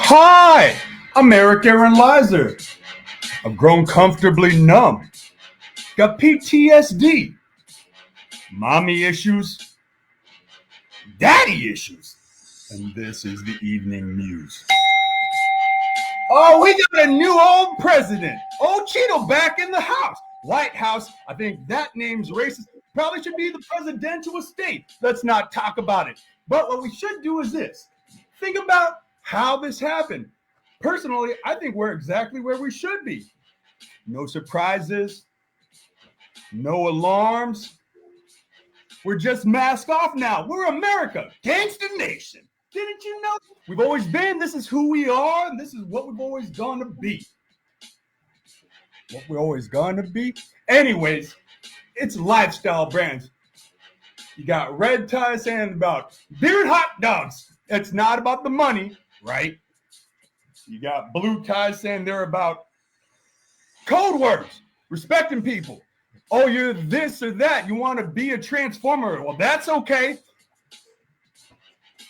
Hi, I'm Eric Aaron Lizer. I've grown comfortably numb. Got PTSD. Mommy issues. Daddy issues. And this is the Evening Muse. Oh, we got a new old president. Old Cheeto back in the house. White House, I think that name's racist. Probably should be the presidential estate. Let's not talk about it. But what we should do is this. Think about how this happened. Personally, I think we're exactly where we should be. No surprises, no alarms. We're just mask off now. We're America, gangsta nation. Didn't you know? We've always been. This is who we are, and this is what we've always gonna be. What we're always gonna be. Anyways, it's lifestyle brands. You got red tie saying about beer and hot dogs. It's not about the money, right? You got blue ties saying they're about code words, respecting people. Oh, you're this or that. You want to be a transformer. Well, that's okay.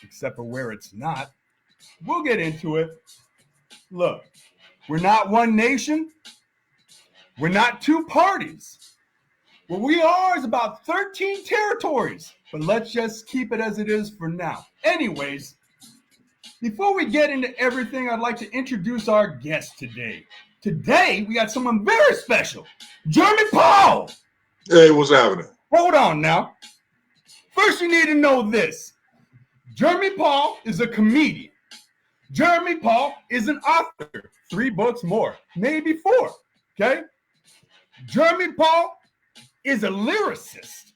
Except for where it's not. We'll get into it. Look, we're not one nation. We're not two parties. What we are is about 13 territories. But let's just keep it as it is for now. Anyways, before we get into everything, I'd like to introduce our guest today. Today, we got someone very special. Jeremy Paul. Hey, what's happening? Hold on now. First, you need to know this. Jeremy Paul is a comedian. Jeremy Paul is an author. 3 books more, maybe 4, okay? Jeremy Paul is a lyricist.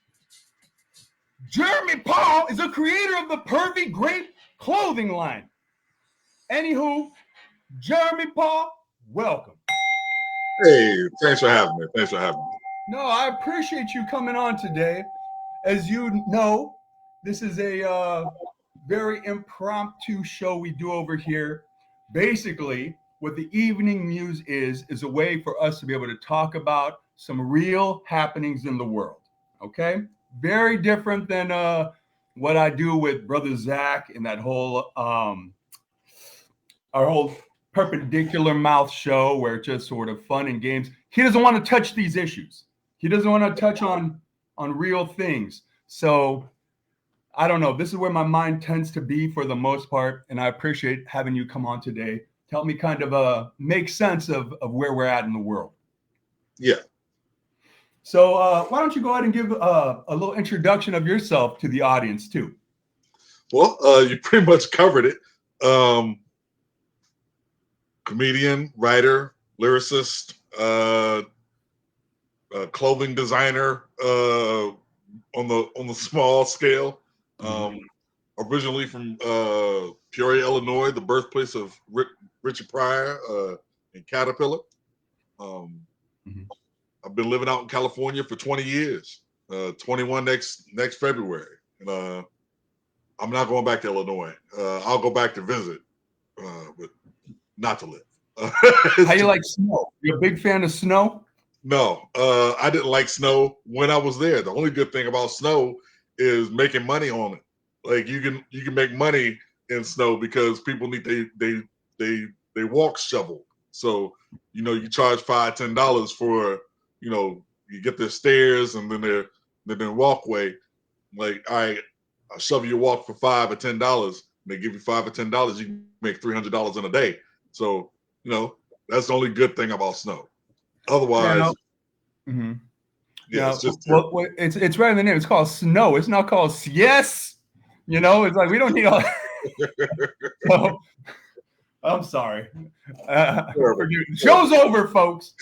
Jeremy Paul is a creator of the Pervy Grape clothing line. Anywho, Jeremy Paul, welcome. Hey, thanks for having me. No, I appreciate you coming on today. As you know, this is a very impromptu show we do over here. Basically, what the Evening Muse is a way for us to be able to talk about some real happenings in the world. Okay? Very different than what I do with Brother Zach and that whole our whole perpendicular mouth show where it's just sort of fun and games. He doesn't want to touch these issues. He doesn't want to touch on real things. So I don't know. This is where my mind tends to be for the most part. And I appreciate having you come on today to help me kind of make sense of where we're at in the world. Yeah. So why don't you go ahead and give a little introduction of yourself to the audience too? Well, you pretty much covered it. Comedian, writer, lyricist, clothing designer on the small scale. Originally from Peoria, Illinois, the birthplace of Richard Pryor and Caterpillar. I've been living out in California for 20 years. 21 next February, and I'm not going back to Illinois. I'll go back to visit, but not to live. How you like snow? You a big fan of snow? No, I didn't like snow when I was there. The only good thing about snow is making money on it. Like you can make money in snow because people need they walk shovel. So you charge $5-10 for you get their stairs and then their walkway. Like I'll shovel your walk for $5 or $10. They give you $5 or $10. You can make $300 in a day. So that's the only good thing about snow. Otherwise, it's just it's right in the name. It's called snow. It's not called yes. It's like we don't need all. So, I'm sorry. Show's over, folks.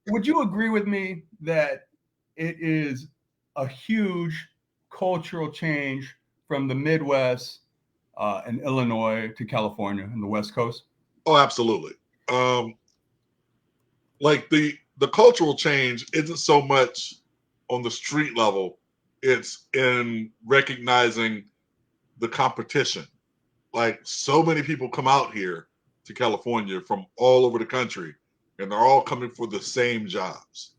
Would you agree with me that it is a huge cultural change from the Midwest and Illinois to California and the West Coast? Oh, absolutely. Like the cultural change isn't so much on the street level. It's in recognizing the competition. Like so many people come out here to California from all over the country, and they're all coming for the same jobs.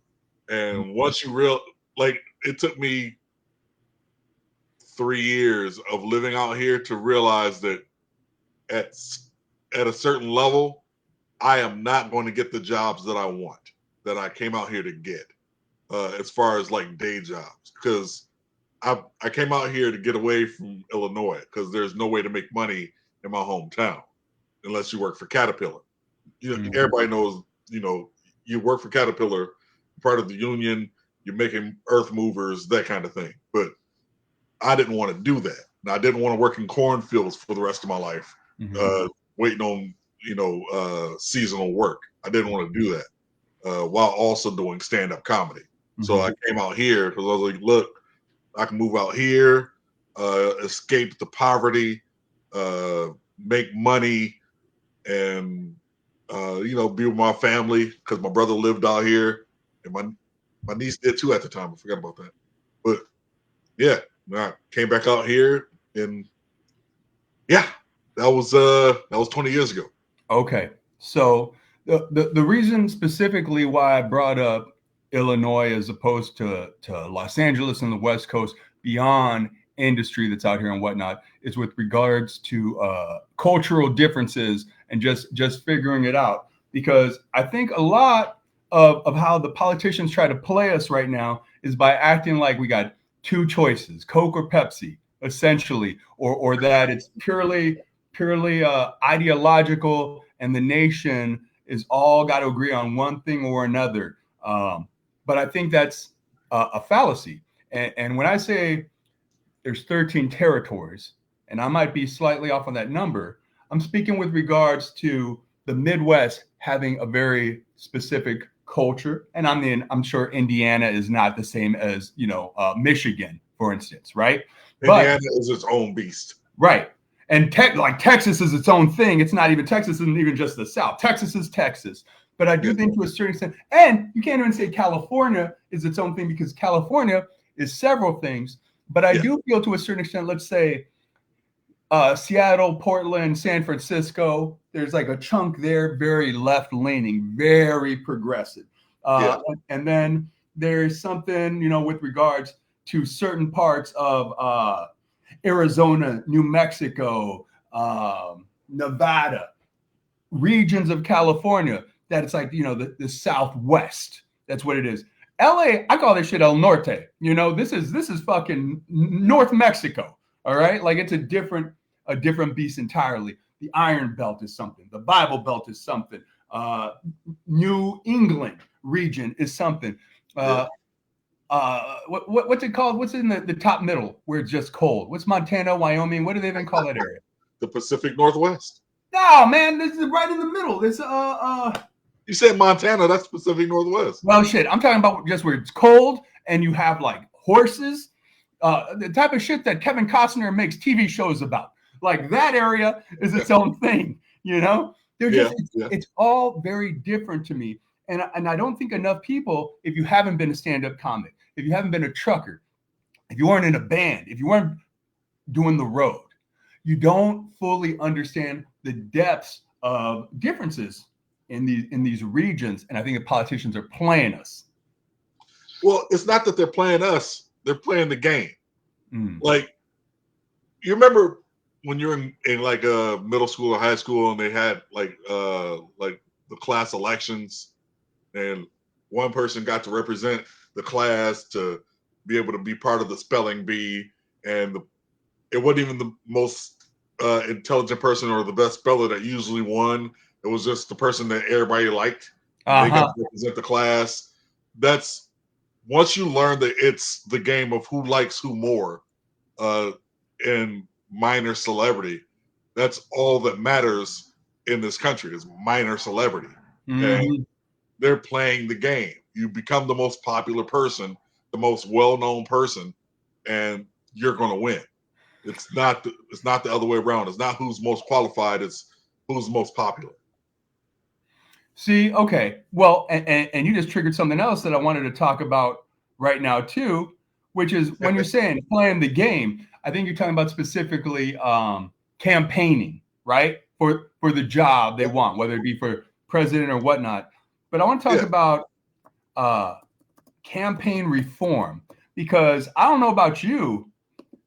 And once you it took me 3 years of living out here to realize that at at a certain level, I am not going to get the jobs that I want, that I came out here to get, as far as like day jobs, because I came out here to get away from Illinois because there's no way to make money in my hometown unless you work for Caterpillar. Everybody knows, you work for Caterpillar, part of the union, you're making earth movers, that kind of thing. But I didn't want to do that. And I didn't want to work in cornfields for the rest of my life, waiting on, seasonal work. I didn't want to do that while also doing stand-up comedy. So I came out here because I was like, look, I can move out here, escape the poverty, make money, and be with my family because my brother lived out here, and my niece did too at the time. I forgot about that. But yeah, I came back out here, and yeah, that was 20 years ago. Okay, so the reason specifically why I brought up Illinois as opposed to Los Angeles and the West Coast beyond industry that's out here and whatnot is with regards to cultural differences and just figuring it out, because I think a lot of how the politicians try to play us right now is by acting like we got two choices, Coke or Pepsi, essentially, or that it's purely ideological and the nation is all got to agree on one thing or another. But I think that's a fallacy. And when I say there's 13 territories, and I might be slightly off on that number, I'm speaking with regards to the Midwest having a very specific culture. And I'm sure Indiana is not the same as, Michigan, for instance, right? Indiana is its own beast. Right. And Texas is its own thing. It's not even, Texas isn't even just the South. Texas is Texas. But I do think to a certain extent, and you can't even say California is its own thing because California is several things. But I do feel to a certain extent, let's say Seattle, Portland, San Francisco, there's like a chunk there, very left-leaning, very progressive. And then there's something, with regards to certain parts of Arizona, New Mexico, Nevada, regions of California, that it's like, the Southwest. That's what it is. LA, I call this shit El Norte. This is fucking North Mexico. All right. Like it's a different beast entirely. The Iron Belt is something. The Bible Belt is something. New England region is something. What's it called? What's in the top middle where it's just cold? What's Montana, Wyoming? What do they even call that area? The Pacific Northwest. No, man, this is right in the middle. This You said Montana, that's Pacific Northwest. Well, shit, I'm talking about just where it's cold and you have like horses, the type of shit that Kevin Costner makes TV shows about. Like that area is its own thing, It's all very different to me. And I don't think enough people, if you haven't been a stand-up comic, if you haven't been a trucker, if you weren't in a band, if you weren't doing the road, you don't fully understand the depths of differences in these regions. And I think the politicians are playing us. Well, it's not that they're playing us, they're playing the game. Like, you remember when you're in like middle school or high school and they had like the class elections and one person got to represent the class to be able to be part of the spelling bee, and it wasn't even the most intelligent person or the best speller that usually won. It was just the person that everybody liked. They got to represent the class. That's once you learn that it's the game of who likes who more in minor celebrity, that's all that matters in this country is minor celebrity. And they're playing the game. You become the most popular person, the most well-known person, and you're going to win. It's not the other way around. It's not who's most qualified. It's who's most popular. See, okay. Well, and you just triggered something else that I wanted to talk about right now too, which is when you're saying playing the game, I think you're talking about specifically campaigning, right? for the job they want, whether it be for president or whatnot. But I want to talk about campaign reform, because I don't know about you,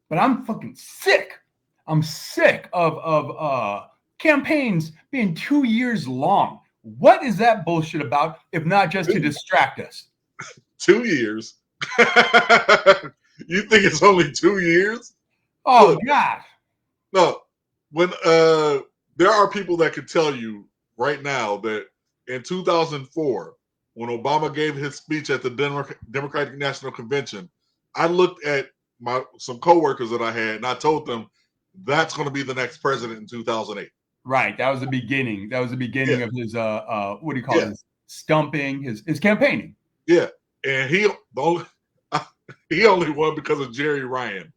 but I'm fucking sick. I'm sick of campaigns being 2 years long. What is that bullshit about, if not just to distract us? 2 years? You think it's only 2 years? Oh, Look, God. No, when there are people that could tell you right now that in 2004, when Obama gave his speech at the Democratic National Convention, I looked at some coworkers that I had, and I told them that's going to be the next president in 2008. Right, that was the beginning. That was the beginning of his what do you call it? His stumping, his campaigning. Yeah, and he only won because of Jerry Ryan,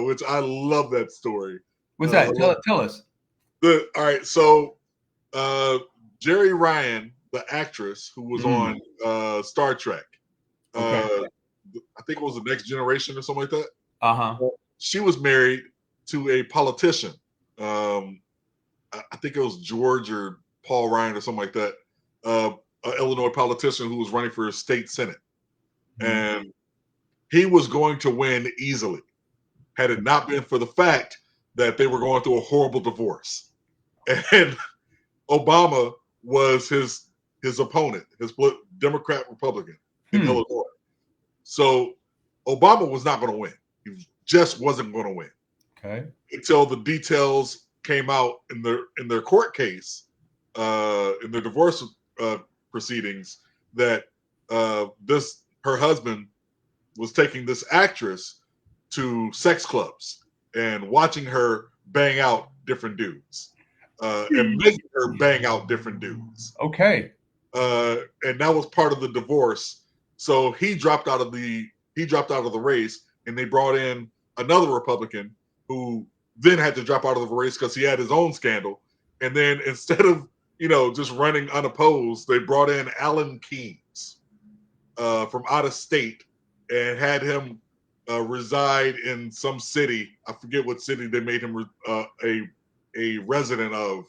which I love that story. What's that? Tell us. All right, so Jerry Ryan, the actress who was on Star Trek, I think it was The Next Generation or something like that. She was married to a politician. I think it was George or Paul Ryan or something like that. An Illinois politician who was running for state senate, and he was going to win easily, had it not been for the fact that they were going through a horrible divorce, and Obama was his opponent, his Democrat Republican in Illinois. So Obama was not going to win. He just wasn't going to win. Okay. Until the details came out in their court case, in their divorce proceedings, that her husband was taking this actress to sex clubs and watching her bang out different dudes, and making her bang out different dudes. Okay. And that was part of the divorce. So he dropped out of the race, and they brought in another Republican who then had to drop out of the race because he had his own scandal. And then instead of just running unopposed, they brought in Alan Keynes from out of state and had him reside in some city. I forget what city they made him a resident of.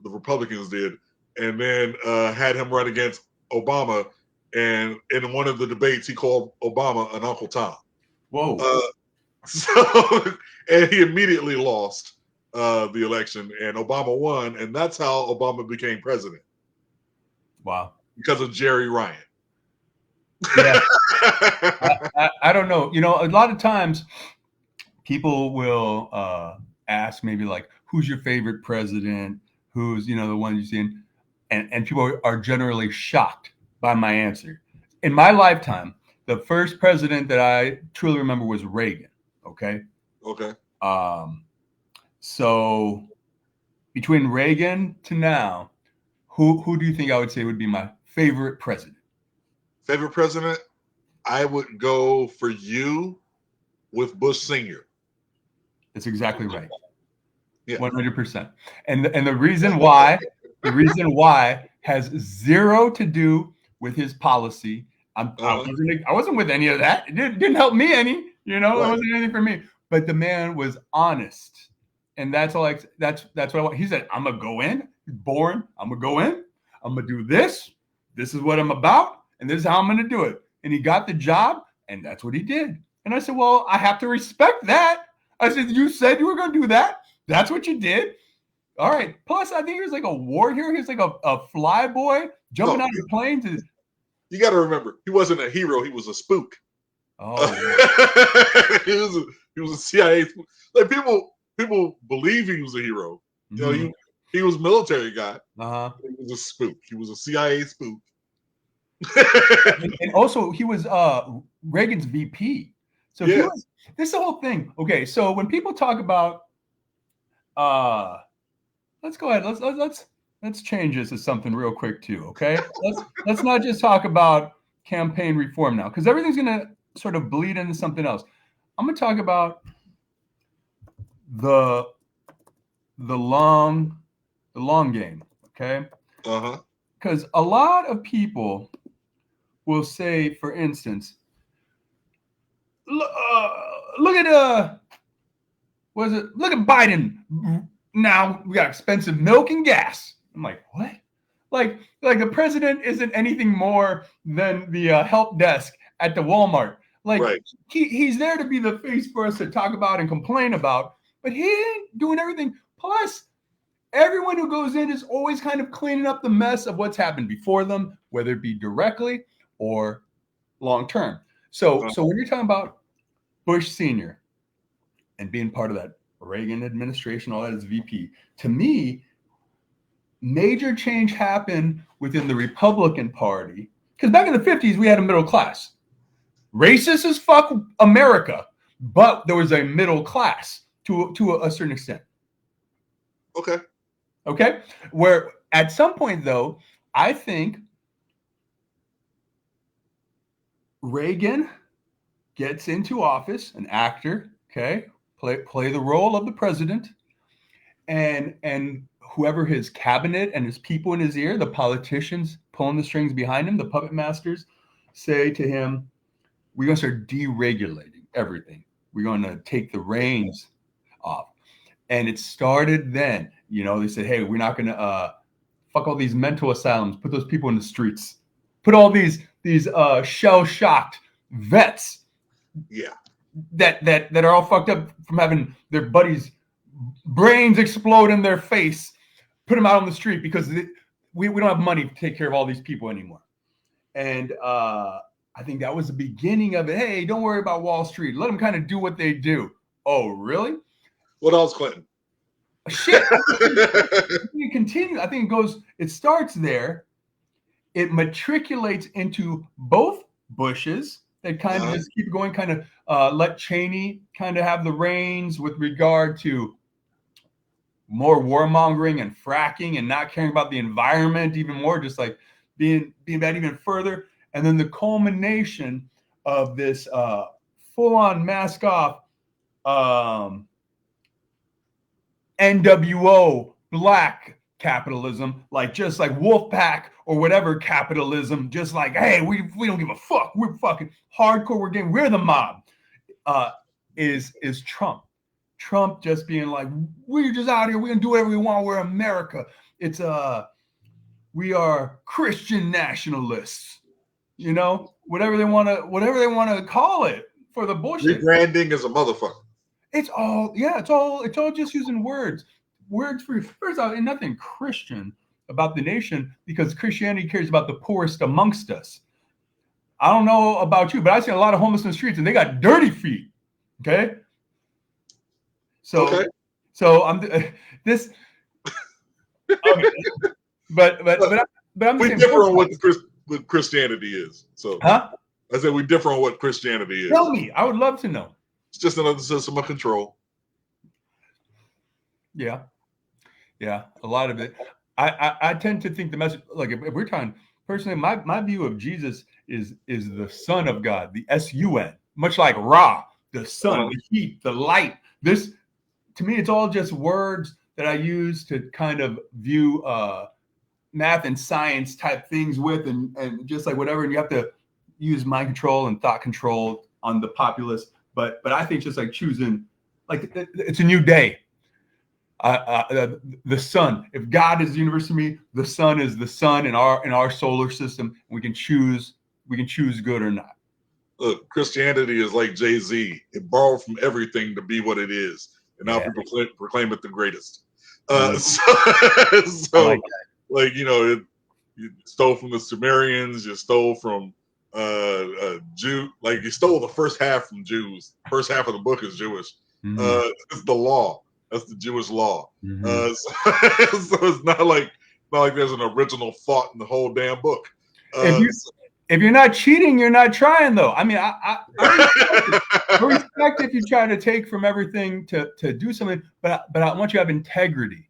The Republicans did, and then had him run against Obama. And in one of the debates, he called Obama an Uncle Tom. Whoa. And he immediately lost the election, and Obama won, and that's how Obama became president. Wow. Because of Jerry Ryan. Yeah. I don't know. A lot of times people will ask maybe like, who's your favorite president? Who's, the one you've seen? And people are generally shocked by my answer. In my lifetime, the first president that I truly remember was Reagan. Okay. So between Reagan to now, who do you think I would say would be my favorite president? Favorite president? I would go for you with Bush Sr. That's exactly right. Yeah. 100%. And the reason why has zero to do with his policy. I wasn't with any of that. It didn't help me any. It wasn't anything for me. But the man was honest, and that's all. That's what I want. He said, "I'm gonna go in. He's born. I'm gonna go in. I'm gonna do this. This is what I'm about, and this is how I'm gonna do it." And he got the job, and that's what he did. And I said, "Well, I have to respect that." I said, "You said you were gonna do that. That's what you did. All right." Plus, I think he was like a war hero. He was like a fly boy jumping out of planes. You got to remember, he wasn't a hero. He was a spook. Oh, he was a CIA spook. Like people believe he was a hero. He was a military guy. He was a spook. He was a CIA spook. and also, he was Reagan's VP. So this is the whole thing. Okay, so when people talk about, let's go ahead. Let's change this to something real quick too. Okay, let's not just talk about campaign reform now, because everything's gonna sort of bleed into something else. I'm gonna talk about the long game. Okay. Because a lot of people will say, for instance, look at Biden now we got expensive milk and gas. I'm like, what? Like the president isn't anything more than the help desk at the Walmart. Like Right. he's there to be the face for us to talk about and complain about, but he ain't doing everything. Plus, everyone who goes in is always kind of cleaning up the mess of what's happened before them, whether it be directly or long term. So when you're talking about Bush Sr. and being part of that Reagan administration, all that as VP, to me, major change happened within the Republican Party. Because back in the 50s, we had a middle class. Racist as fuck America, but there was a middle class to a certain extent. Okay? Where at some point, though, I think Reagan gets into office, an actor, okay, play the role of the president, and whoever his cabinet and his people in his ear, the politicians pulling the strings behind him, the puppet masters, say to him, we're going to start deregulating everything. We're going to take the reins off. And it started then. They said, hey, we're not going to fuck all these mental asylums, put those people in the streets, put all these shell-shocked vets that are all fucked up from having their buddies' brains explode in their face, put them out on the street because we don't have money to take care of all these people anymore. And I think that was the beginning of it. Hey, don't worry about Wall Street. Let them kind of do what they do. Oh, really? What else, Clinton? Shit. I think it continues. I think it starts there. It matriculates into both Bushes. They kind of just keep going, kind of let Cheney kind of have the reins with regard to more warmongering and fracking and not caring about the environment even more, just like being bad even further. And then the culmination of this full-on mask off NWO black capitalism, just like Wolfpack or whatever capitalism, just like, hey, we don't give a fuck. We're fucking hardcore. We're the mob. Is Trump. Trump just being like, we're just out here. We're gonna do whatever we want. We're America. It's we are Christian nationalists. Whatever they want to call it for the bullshit. Rebranding is a motherfucker. It's all just using words for first off, and nothing Christian about the nation, because Christianity cares about the poorest amongst us. I don't know about you, but I see a lot of homeless in the streets and they got dirty feet. Okay. So I'm this. Okay. But I'm we differ on what Christianity is. So I said we differ on what Christianity is. Tell me, I would love to know. It's just another system of control. Yeah, a lot of it. I tend to think the message, like if we're talking personally, my view of Jesus is the Son of God, the S-U-N, much like Ra, the sun, the heat, the light. This, to me, it's all just words that I use to kind of view math and science type things with, and just like whatever. And you have to use mind control and thought control on the populace. But I think just like choosing, like it's a new day. The sun. If God is the universe to me, the sun is the sun in our solar system. We can choose good or not. Look, Christianity is like Jay-Z. It borrowed from everything to be what it is, and now people proclaim it the greatest. So like you stole from the Sumerians, you stole from Jew, like you stole the first half from Jews. First half of the book is Jewish. It's the law. That's the Jewish law. So it's not like there's an original thought in the whole damn book. If you're not cheating, you're not trying, though. I mean, I respect if you try to take from everything to do something, but I want you to have integrity.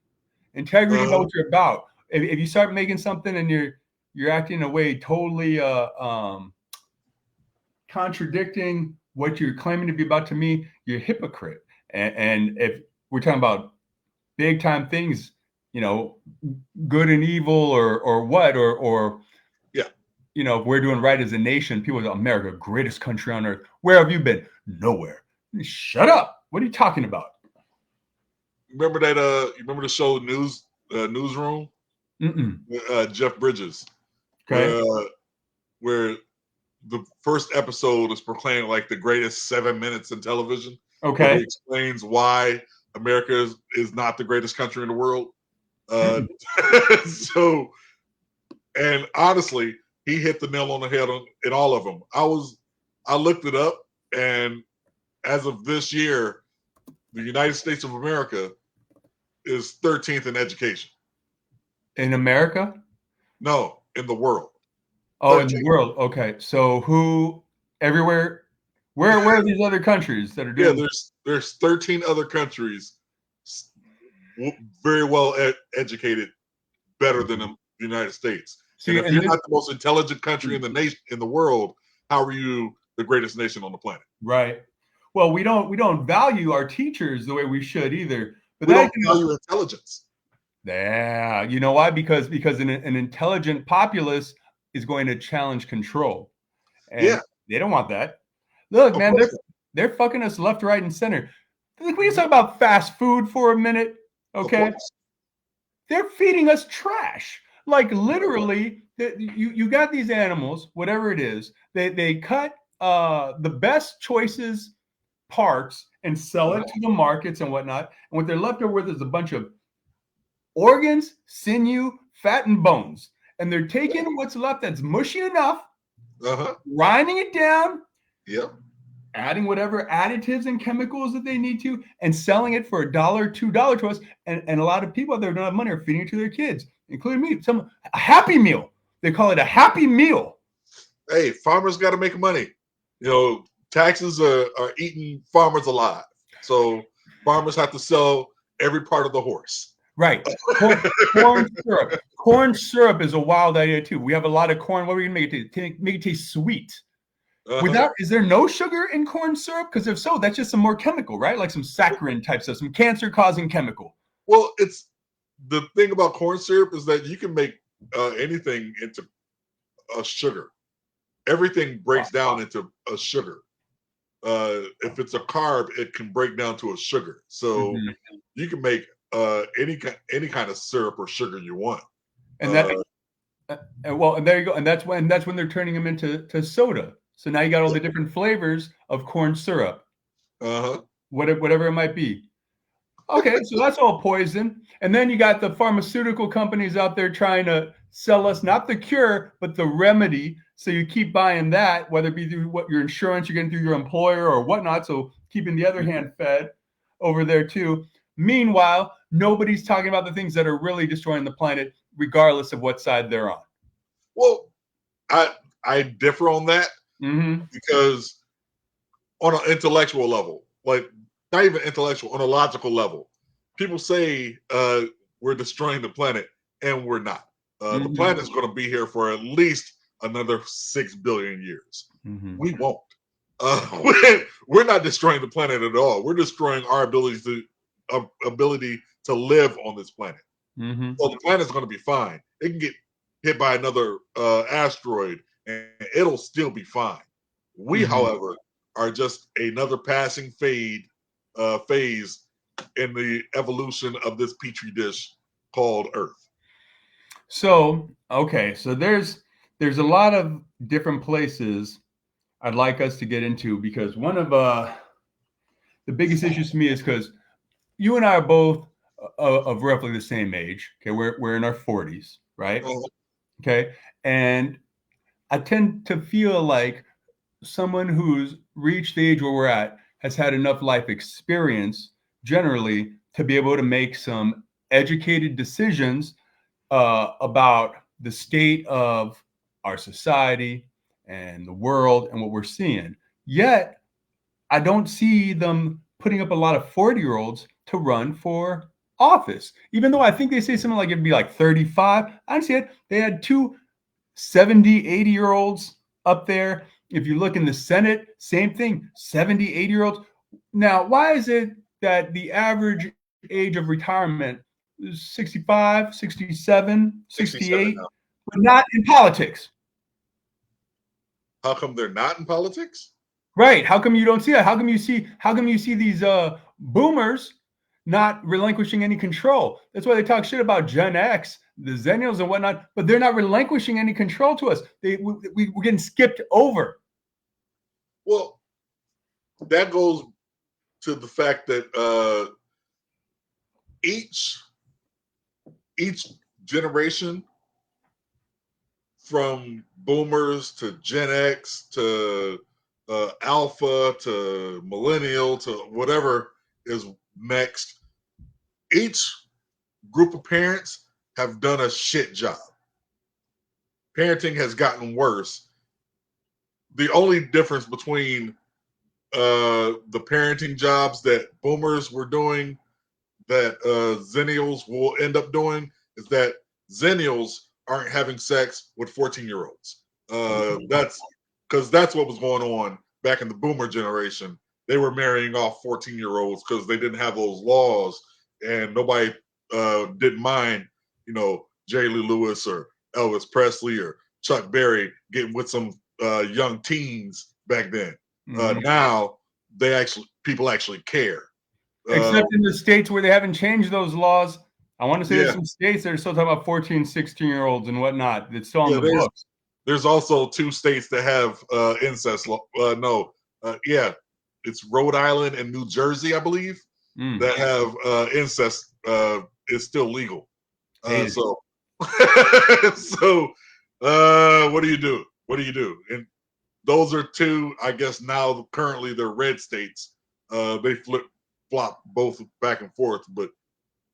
Integrity about what you're about. If you start making something and you're acting in a way totally contradicting what you're claiming to be about, to me, you're a hypocrite. And if we're talking about big time things, good and evil or what, or if we're doing right as a nation, people go, America, greatest country on earth. Where have you been? Nowhere. Shut up. What are you talking about? remember that? You remember the show Newsroom? Jeff Bridges, Okay. where the first episode is proclaimed like the greatest 7 minutes in television. Okay. Where he explains why America is not the greatest country in the world. So, and honestly, he hit the nail on the head in all of them. I looked it up, and as of this year, the United States of America is 13th in education. In America? No, in the world. Oh, 13th. In the world. Okay. So who everywhere? Where are these other countries that are doing? Yeah, there's 13 other countries very well educated, better than the United States. See, and if you're not the most intelligent country in the world, how are you the greatest nation on the planet? Right. Well, we don't value our teachers the way we should either. But we don't value intelligence. Yeah, you know why? Because an intelligent populace is going to challenge control, and they don't want that. Look, man, they're fucking us left, right, and center. Can we talk about fast food for a minute? Okay, they're feeding us trash. Like literally, you got these animals, whatever it is. They cut the best choices parts and sell it to the markets and whatnot. And what they're left over with is a bunch of organs, sinew, fat, and bones. And they're taking what's left that's mushy enough, grinding it down, adding whatever additives and chemicals that they need to, and selling it for $1, $2 to us. And a lot of people out there don't have money are feeding it to their kids, including me. A Happy Meal. They call it a Happy Meal. Hey, farmers got to make money. You know, taxes are eating farmers alive. So farmers have to sell every part of the horse. Right. Corn syrup. Corn syrup is a wild idea too. We have a lot of corn. What are we gonna make it taste? Make it taste sweet. Is there no sugar in corn syrup? Because if so, that's just some more chemical, right? Like some saccharin type stuff, some cancer-causing chemical. Well, it's the thing about corn syrup is that you can make anything into a sugar. Everything breaks down into a sugar. If it's a carb, it can break down to a sugar. So you can make any kind of syrup or sugar you want. And that, and there you go. And that's when they're turning them into soda. So now you got all the different flavors of corn syrup. Whatever it might be. Okay, so that's all poison. And then you got the pharmaceutical companies out there trying to sell us not the cure, but the remedy. So you keep buying that, whether it be through what your insurance you're getting through your employer or whatnot. So keeping the other hand fed over there too. Meanwhile, nobody's talking about the things that are really destroying the planet, regardless of what side they're on. Well, I differ on that because on an intellectual level, like not even intellectual, on a logical level, people say we're destroying the planet, and we're not. The planet is going to be here for at least another 6 billion years. We won't. We're not destroying the planet at all. We're destroying our ability to live on this planet. So the planet's going to be fine. It can get hit by another asteroid, and it'll still be fine. We, however, are just another passing phase in the evolution of this petri dish called Earth. So, okay, so there's a lot of different places I'd like us to get into, because one of the biggest issues to me is because you and I are both of roughly the same age. Okay, we're in our 40s, right? Okay, and I tend to feel like someone who's reached the age where we're at has had enough life experience generally to be able to make some educated decisions about the state of our society and the world and what we're seeing. Yet, I don't see them putting up a lot of 40-year-olds to run for office, even though I think they say something like it'd be like 35. I don't see it. They had 2 70, 80-year-olds up there. If you look in the Senate, same thing, 70, 80-year-olds. Now, why is it that the average age of retirement is 65, 67, 68, but not in politics? How come they're not in politics? Right. How come you don't see that? How come you see these boomers not relinquishing any control. That's why they talk shit about Gen X, the Zennials and whatnot, but they're not relinquishing any control to us. We're getting skipped over. Well, that goes to the fact that each generation, from boomers to Gen X to alpha to millennial to whatever is next, each group of parents have done a shit job. Parenting has gotten worse. The only difference between the parenting jobs that boomers were doing that Zennials will end up doing is that Zennials aren't having sex with 14-year-olds. That's because that's what was going on back in the boomer generation. They were marrying off 14-year-olds because they didn't have those laws, and nobody didn't mind, Jerry Lee Lewis or Elvis Presley or Chuck Berry getting with some young teens back then. Now people actually care. Except in the states where they haven't changed those laws. I want to say there's some states that are still talking about 14, 16-year-olds and whatnot. It's still on the books. There's also 2 states that have incest law. It's Rhode Island and New Jersey, I believe, that have incest. Is still legal. So what do you do? What do you do? And those are 2, I guess now currently they're red states. They flop both back and forth, but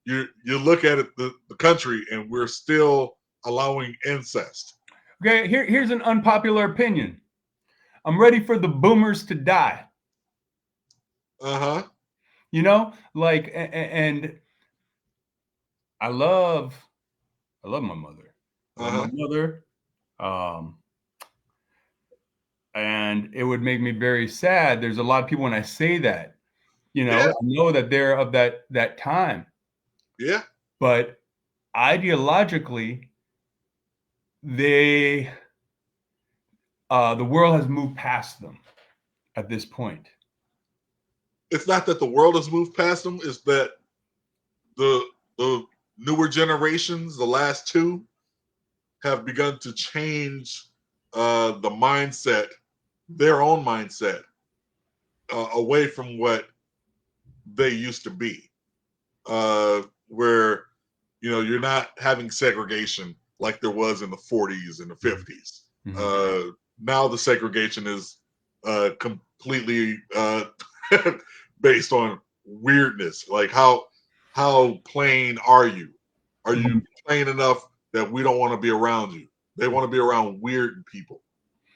you look at it, the country, and we're still allowing incest. Okay, here's an unpopular opinion. I'm ready for the boomers to die. And I love my mother. My mother. And it would make me very sad. There's a lot of people when I say that, I know that they're of that time. Yeah. But ideologically, the world has moved past them at this point. It's not that the world has moved past them, it's that the newer generations, the last 2, have begun to change the mindset, their own mindset, away from what they used to be. Where, you're not having segregation like there was in the 40s and the 50s. Now the segregation is completely based on weirdness. Like how plain are you? Are you plain enough that we don't want to be around you? They want to be around weird people.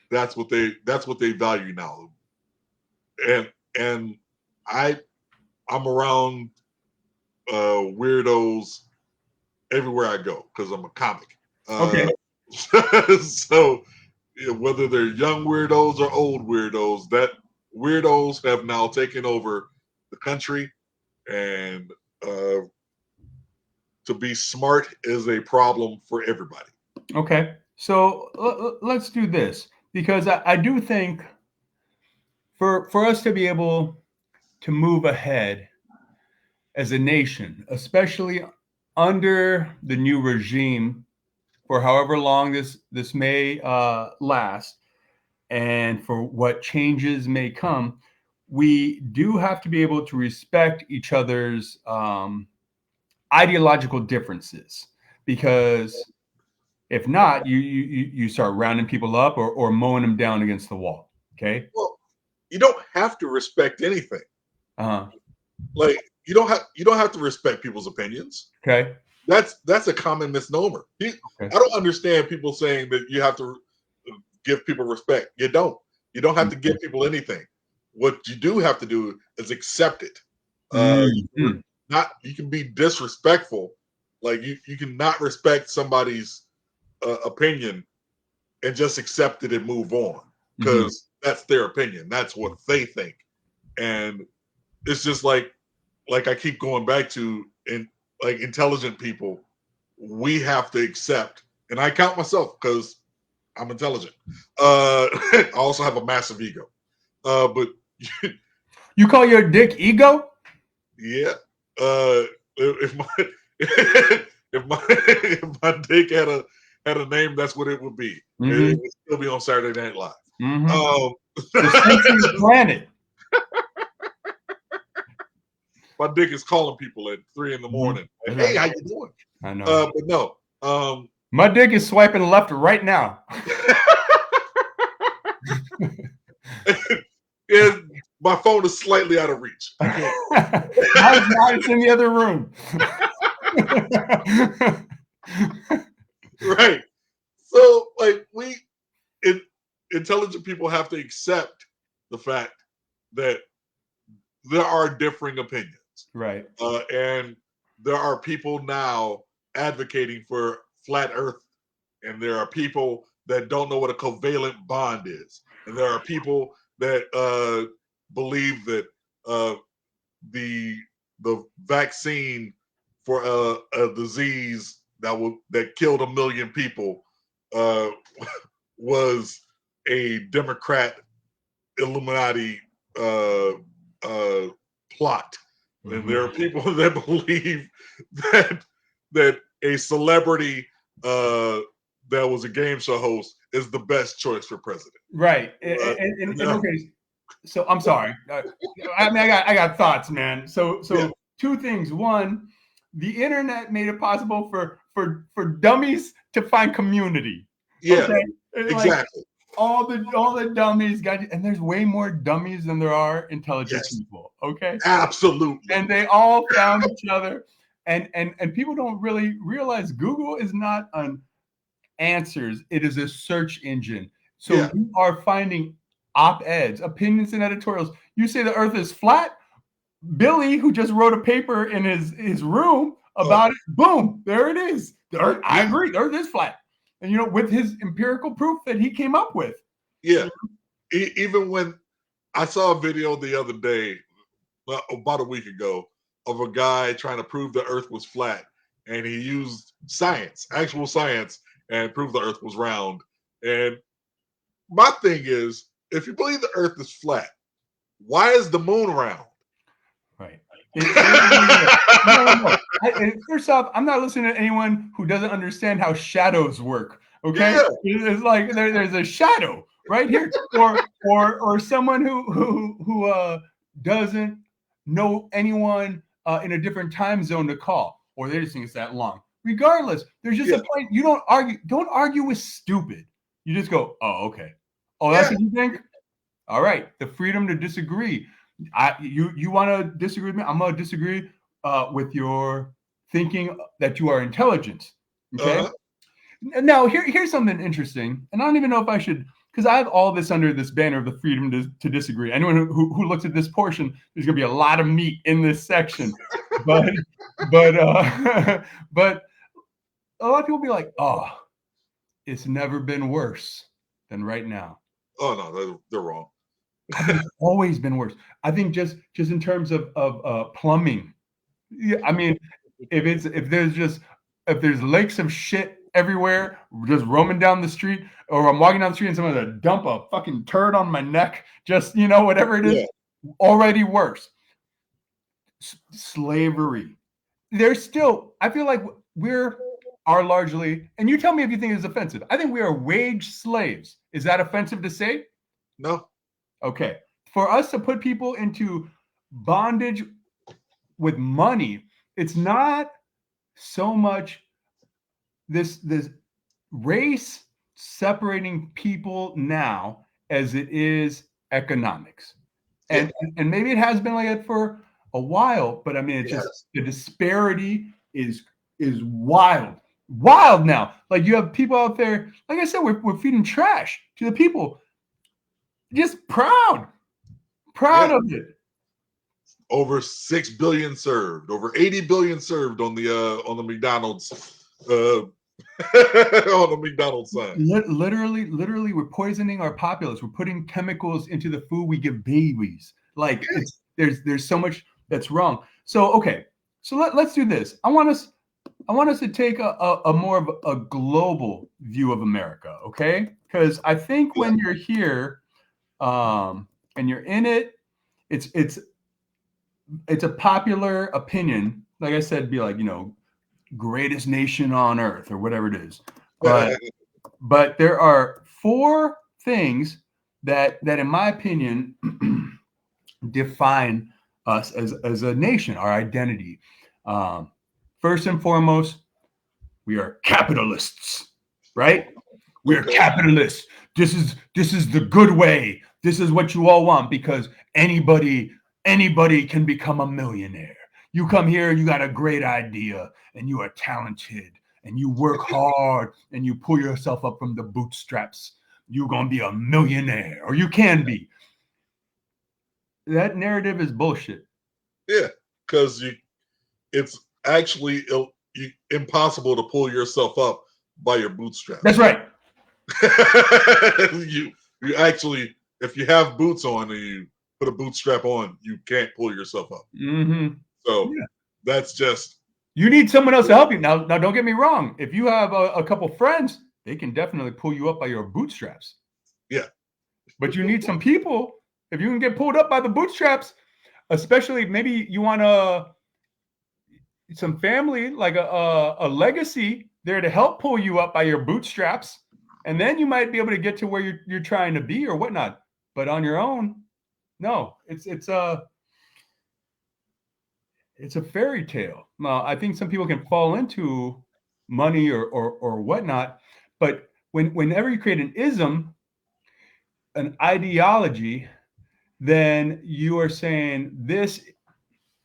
That's what they value now. And I'm around weirdos everywhere I go because I'm a comic. Okay. So whether they're young weirdos or old weirdos, that weirdos have now taken over the country, and to be smart is a problem for everybody. Okay. So let's do this, because I do think for us to be able to move ahead as a nation, especially under the new regime, for however long this may last, and for what changes may come, we do have to be able to respect each other's ideological differences, because if not, you start rounding people up or mowing them down against the wall. Okay. Well, you don't have to respect anything. Uh-huh. Like you don't have to respect people's opinions. Okay. That's a common misnomer. I don't understand people saying that you have to give people respect. You don't. You don't have to give people anything. What you do have to do is accept it. You can be disrespectful. Like you can not respect somebody's opinion and just accept it and move on, because that's their opinion. That's what they think. And it's just like I keep going back to, in like intelligent people, we have to accept, and I count myself because I'm intelligent. I also have a massive ego. But you call your dick ego? Yeah. if my if my dick had a name, that's what it would be. Mm-hmm. It would still be on Saturday Night Live. Mm-hmm. The sentient planet. My dick is calling people at 3 a.m. Like, hey, how you doing? I know. But no. My dick is swiping left right now. And my phone is slightly out of reach. I can't. It's in the other room. Right. So, like, intelligent people have to accept the fact that there are differing opinions. Right. And there are people now advocating for flat Earth, and there are people that don't know what a covalent bond is, and there are people that believe that the vaccine for a disease that killed 1 million people was a Democrat Illuminati plot. Mm-hmm. And there are people that believe that a celebrity that was a game show host is the best choice for president. Right. And okay, so I'm sorry. I mean, I got thoughts, man. So yeah. Two things. One, the internet made it possible for dummies to find community. Yeah, okay? Exactly. Like, all the dummies got, and there's way more dummies than there are intelligent people. Okay, absolutely. And they all found each other, and people don't really realize Google is not an answers; it is a search engine. So you are finding op-eds, opinions, and editorials. You say the Earth is flat. Billy, who just wrote a paper in his room about it, boom, there it is. The Earth, I agree, the Earth is flat. And, with his empirical proof that he came up with. Yeah. Even when I saw a video the other day, about a week ago, of a guy trying to prove the Earth was flat. And he used science, actual science, and proved the Earth was round. And my thing is, if you believe the Earth is flat, why is the moon round? Right. First off, I'm not listening to anyone who doesn't understand how shadows work. Okay, it's like there's a shadow right here, or someone who doesn't know anyone in a different time zone to call, or they just think it's that long. Regardless, there's just a point. You don't argue. Don't argue with stupid. You just go, oh, okay. Oh, that's what you think? All right. The freedom to disagree. You want to disagree with me? I'm going to disagree with your thinking that you are intelligent. Okay. Now, here's something interesting. And I don't even know if I should, because I have all this under this banner of the freedom to disagree. Anyone who looks at this portion, there's going to be a lot of meat in this section. But a lot of people be like, oh, it's never been worse than right now. Oh, no, they're wrong. I think it's always been worse. I think just in terms of plumbing. Yeah, I mean, if there's lakes of shit everywhere, just roaming down the street, or I'm walking down the street and someone's gonna dump a fucking turd on my neck, just whatever it is, already worse. Slavery. There's still. I feel like are largely, and you tell me if you think it's offensive. I think we are wage slaves. Is that offensive to say? No. Okay. For us to put people into bondage with money, it's not so much this race separating people now as it is economics. And maybe it has been like that for a while, but I mean, it's just the disparity is wild now. Like, you have people out there, like I said, we're feeding trash to the people. Just proud of it. Over 6 billion served, over 80 billion served on the McDonald's on the McDonald's sign. Literally, we're poisoning our populace. We're putting chemicals into the food we give babies. Like, there's so much that's wrong. So okay, so let's do this. I want us to take a more of a global view of America, okay? Because I think when you're here, and you're in it, it's it's a popular opinion. Like I said, be like, greatest nation on earth or whatever it is. But there are 4 things that in my opinion define us as a nation, our identity. First and foremost, we are capitalists, right? We are capitalists. This is the good way. This is what you all want because anybody can become a millionaire. You come here, you got a great idea, and you are talented, and you work hard, and you pull yourself up from the bootstraps. You're gonna be a millionaire, or you can be. That narrative is bullshit. Yeah, because it's actually impossible to pull yourself up by your bootstraps. That's right. you actually, if you have boots on and you put a bootstrap on, you can't pull yourself up. Mm-hmm. So that's just. You need someone else to help you. Now, don't get me wrong. If you have a couple friends, they can definitely pull you up by your bootstraps. Yeah. But you need some people. If you can get pulled up by the bootstraps, especially maybe you want some family, like a legacy there to help pull you up by your bootstraps. And then you might be able to get to where you're trying to be or whatnot. But on your own, no, it's a fairy tale. Now, I think some people can fall into money or whatnot, but whenever you create an ism, an ideology, then you are saying this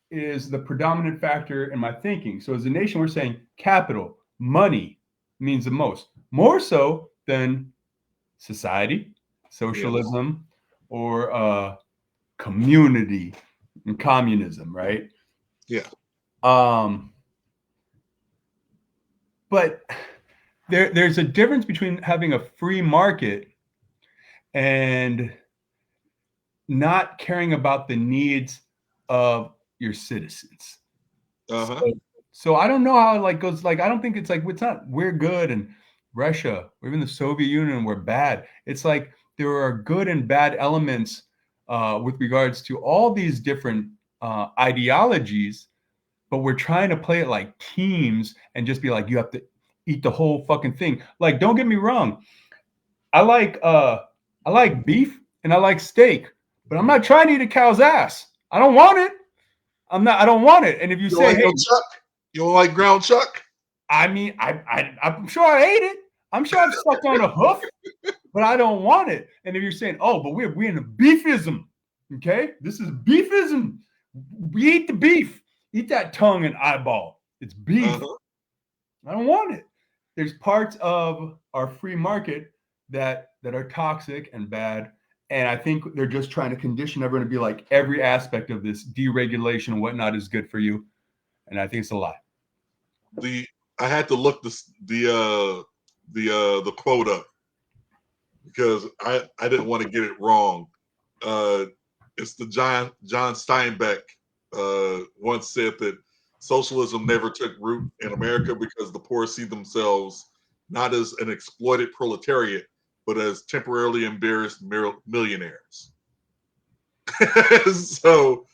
is the predominant factor in my thinking. So as a nation, we're saying capital, money means the most, more so than society, socialism, or community and communism, right? Yeah. But there's a difference between having a free market and not caring about the needs of your citizens. So I don't know how it goes. I don't think it's we're good and Russia or even the Soviet Union were bad. It's like there are good and bad elements with regards to all these different ideologies, but we're trying to play it like teams and just be like, you have to eat the whole fucking thing. Like, don't get me wrong. I like beef and I like steak, but I'm not trying to eat a cow's ass. I don't want it. I don't want it. And if you say, hey, chuck? You don't like ground chuck? I mean, I'm sure I ate it. I'm sure I've sucked on a hoof, but I don't want it. And if you're saying, oh, but we're in a beefism, okay? This is beefism. We eat the beef. Eat that tongue and eyeball. It's beef. I don't want it. There's parts of our free market that are toxic and bad. And I think they're just trying to condition everyone to be like every aspect of this deregulation and whatnot is good for you. And I think it's a lie. I had to look the quote up because I didn't want to get it wrong. It's the John Steinbeck once said that socialism never took root in America because the poor see themselves not as an exploited proletariat, but as temporarily embarrassed millionaires. So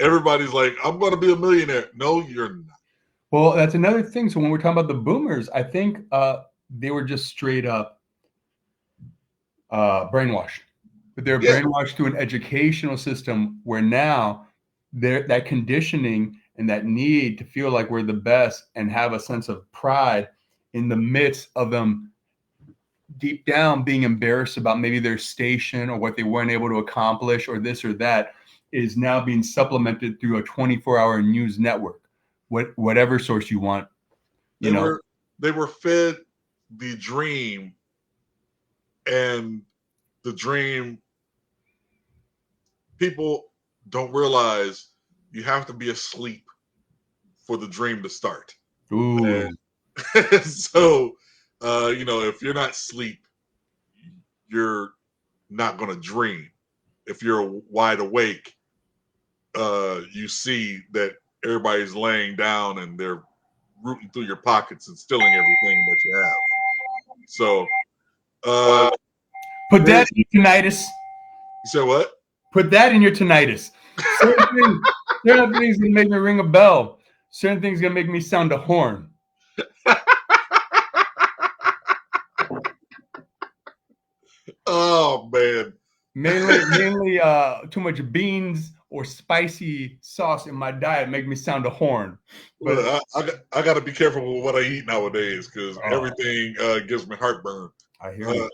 everybody's like, I'm going to be a millionaire. No, you're not. Well, that's another thing. So when we're talking about the boomers, I think they were just straight up brainwashed. But they're brainwashed through an educational system where now that conditioning and that need to feel like we're the best and have a sense of pride in the midst of them deep down being embarrassed about maybe their station or what they weren't able to accomplish or this or that is now being supplemented through a 24-hour news network, whatever source you want. They were fed the dream, and the dream, people don't realize you have to be asleep for the dream to start. Ooh. And so, if you're not asleep, you're not going to dream. If you're wide awake, you see that everybody's laying down and they're rooting through your pockets and stealing everything that you have. So, put that in your tinnitus. You said what? Put that in your tinnitus. Same thing. Certain things gonna make me ring a bell. Certain things gonna make me sound a horn. Oh man. Mainly, too much beans or spicy sauce in my diet make me sound a horn. But Look, I got to be careful with what I eat nowadays because oh, everything gives me heartburn. I hear you.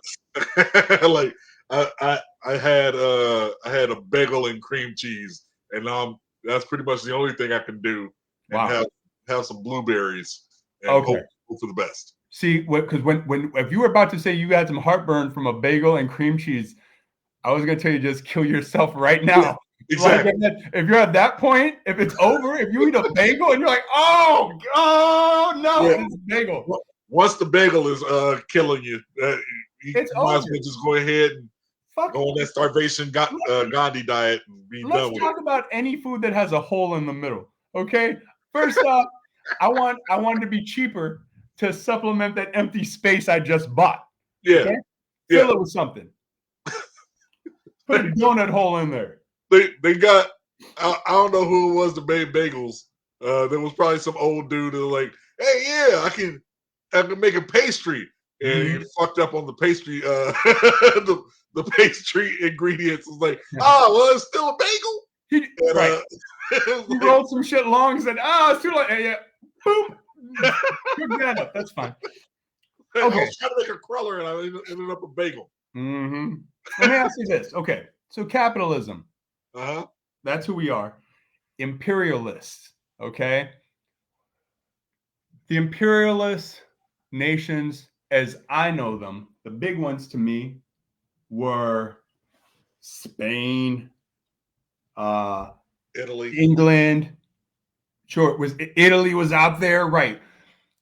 Like I had a bagel and cream cheese, and that's pretty much the only thing I can do, and Wow. have some blueberries and Okay. hope for the best. See, because when if you were about to say you had some heartburn from a bagel and cream cheese, I was gonna tell you just kill yourself right Yeah, now. Like exactly. if you're at that point, if it's over, if you eat a bagel and you're like, oh no, Yeah. this bagel, Once the bagel is killing you, you it's might as over. well just go ahead and Fuck. go on that starvation Gandhi diet and be Let's done with it. talk about any food that has a hole in the middle. Okay. First off, I want to be cheaper to supplement that empty space I just bought. Yeah, Okay. yeah. Fill it with something. Put a donut hole in there. They got I don't know who it was that made bagels. There was probably some old dude that was like, hey, yeah, I can make a pastry, and he fucked up on the pastry the pastry ingredients. It's like, well, it's still a bagel. He, And, right. He like, rolled some shit long and said, it's too late. Yeah. Boom. Cook that up. That's fine. I Okay. was trying to make a cruller, and I ended up a bagel. Mm-hmm. Let me ask you this. Okay. So capitalism. Uh-huh. That's who we are. Imperialists. Okay. The imperialist nations, as I know them, the big ones to me were Spain, Italy. England. Sure, it was Italy was out there, right?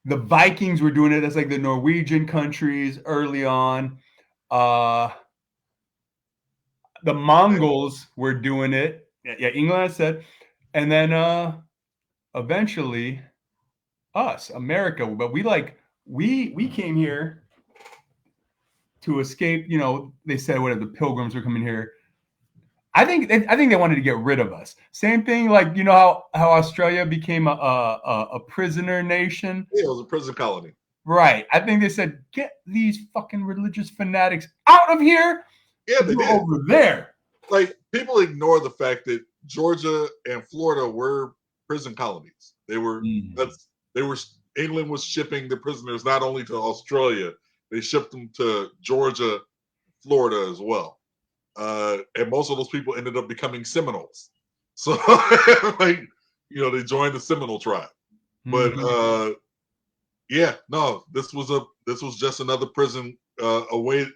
The Vikings were doing it. That's like the Norwegian countries early on. Uh, the Mongols were doing it. Yeah, England, I said, and then eventually us, America. But we came here to escape. You know, they said whatever the Pilgrims were coming here. I think they wanted to get rid of us. Same thing, like you know how Australia became a prisoner nation. Yeah, it was a prison colony. Right. I think they said, get these fucking religious fanatics out of here. Yeah, they You're did. over there. Like people ignore the fact that Georgia and Florida were prison colonies. They were England was shipping the prisoners not only to Australia, they shipped them to Georgia, Florida as well. And most of those people ended up becoming Seminoles. So like they joined the Seminole tribe. But yeah, no, this was just another prison, a way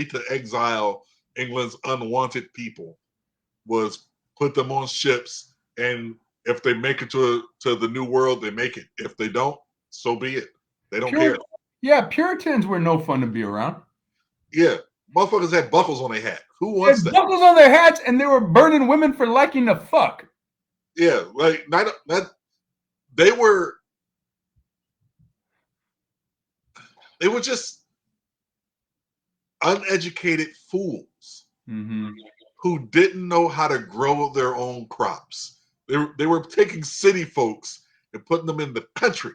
to exile England's unwanted people, was put them on ships, and if they make it to the new world, they make it. If they don't, so be it. They don't care. Yeah, Puritans were no fun to be around. Yeah, motherfuckers had buckles on their hat. Who They wants had that? buckles on their hats, and they were burning women for liking to fuck. Yeah, like they were just uneducated fools who didn't know how to grow their own crops. They were taking city folks and putting them in the country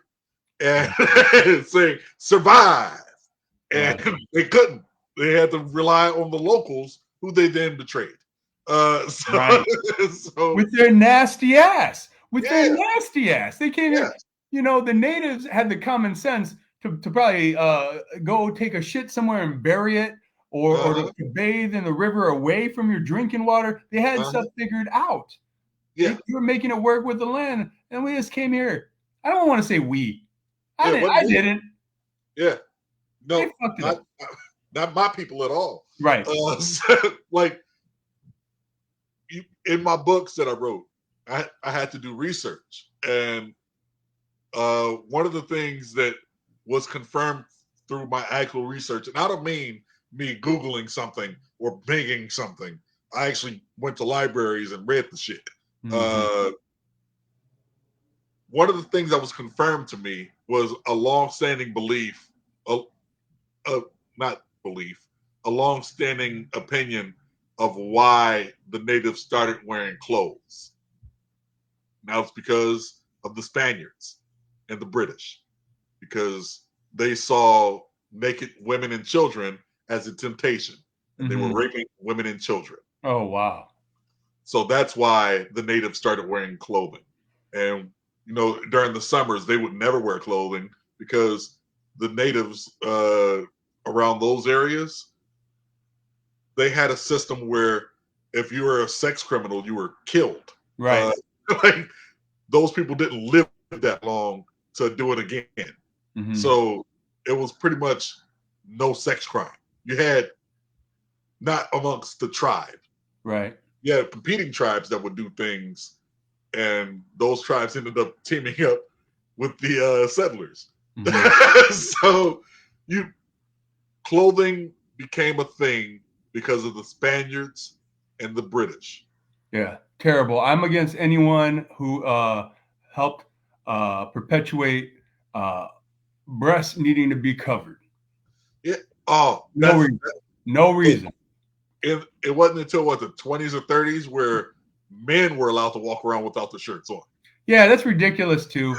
and saying survive, and they couldn't. They had to rely on the locals, who they then betrayed. Right. So With their nasty ass. yeah, They came yeah, here. You know, the natives had the common sense to probably go take a shit somewhere and bury it, or to bathe in the river away from your drinking water. They had stuff figured out. yeah. They were making it work with the land, and we just came here. I don't want to say we. I Yeah, didn't. wasn't I me. didn't. Yeah, They no, fucked it up. not my people at all. Right. Like in my books that I wrote, I had to do research, and one of the things that was confirmed through my actual research, and I don't mean me Googling something or binging something. I actually went to libraries and read the shit. One of the things that was confirmed to me was a long-standing belief, not belief, a long-standing opinion of why the natives started wearing clothes. Now it's because of the Spaniards and the British, because they saw naked women and children as a temptation, and they were raping women and children. Oh, wow. So that's why the natives started wearing clothing. And, during the summers, they would never wear clothing because the natives around those areas, they had a system where if you were a sex criminal, you were killed. Right. Like, those people didn't live that long to do it again. So it was pretty much no sex crime. You had not amongst the tribe. Right. You had competing tribes that would do things, and those tribes ended up teaming up with the settlers. So clothing became a thing because of the Spaniards and the British. Yeah, terrible. I'm against anyone who helped perpetuate breasts needing to be covered. Yeah. Oh, no reason. No reason. It wasn't until the 20s or 30s where men were allowed to walk around without the shirts on. Yeah, that's ridiculous too.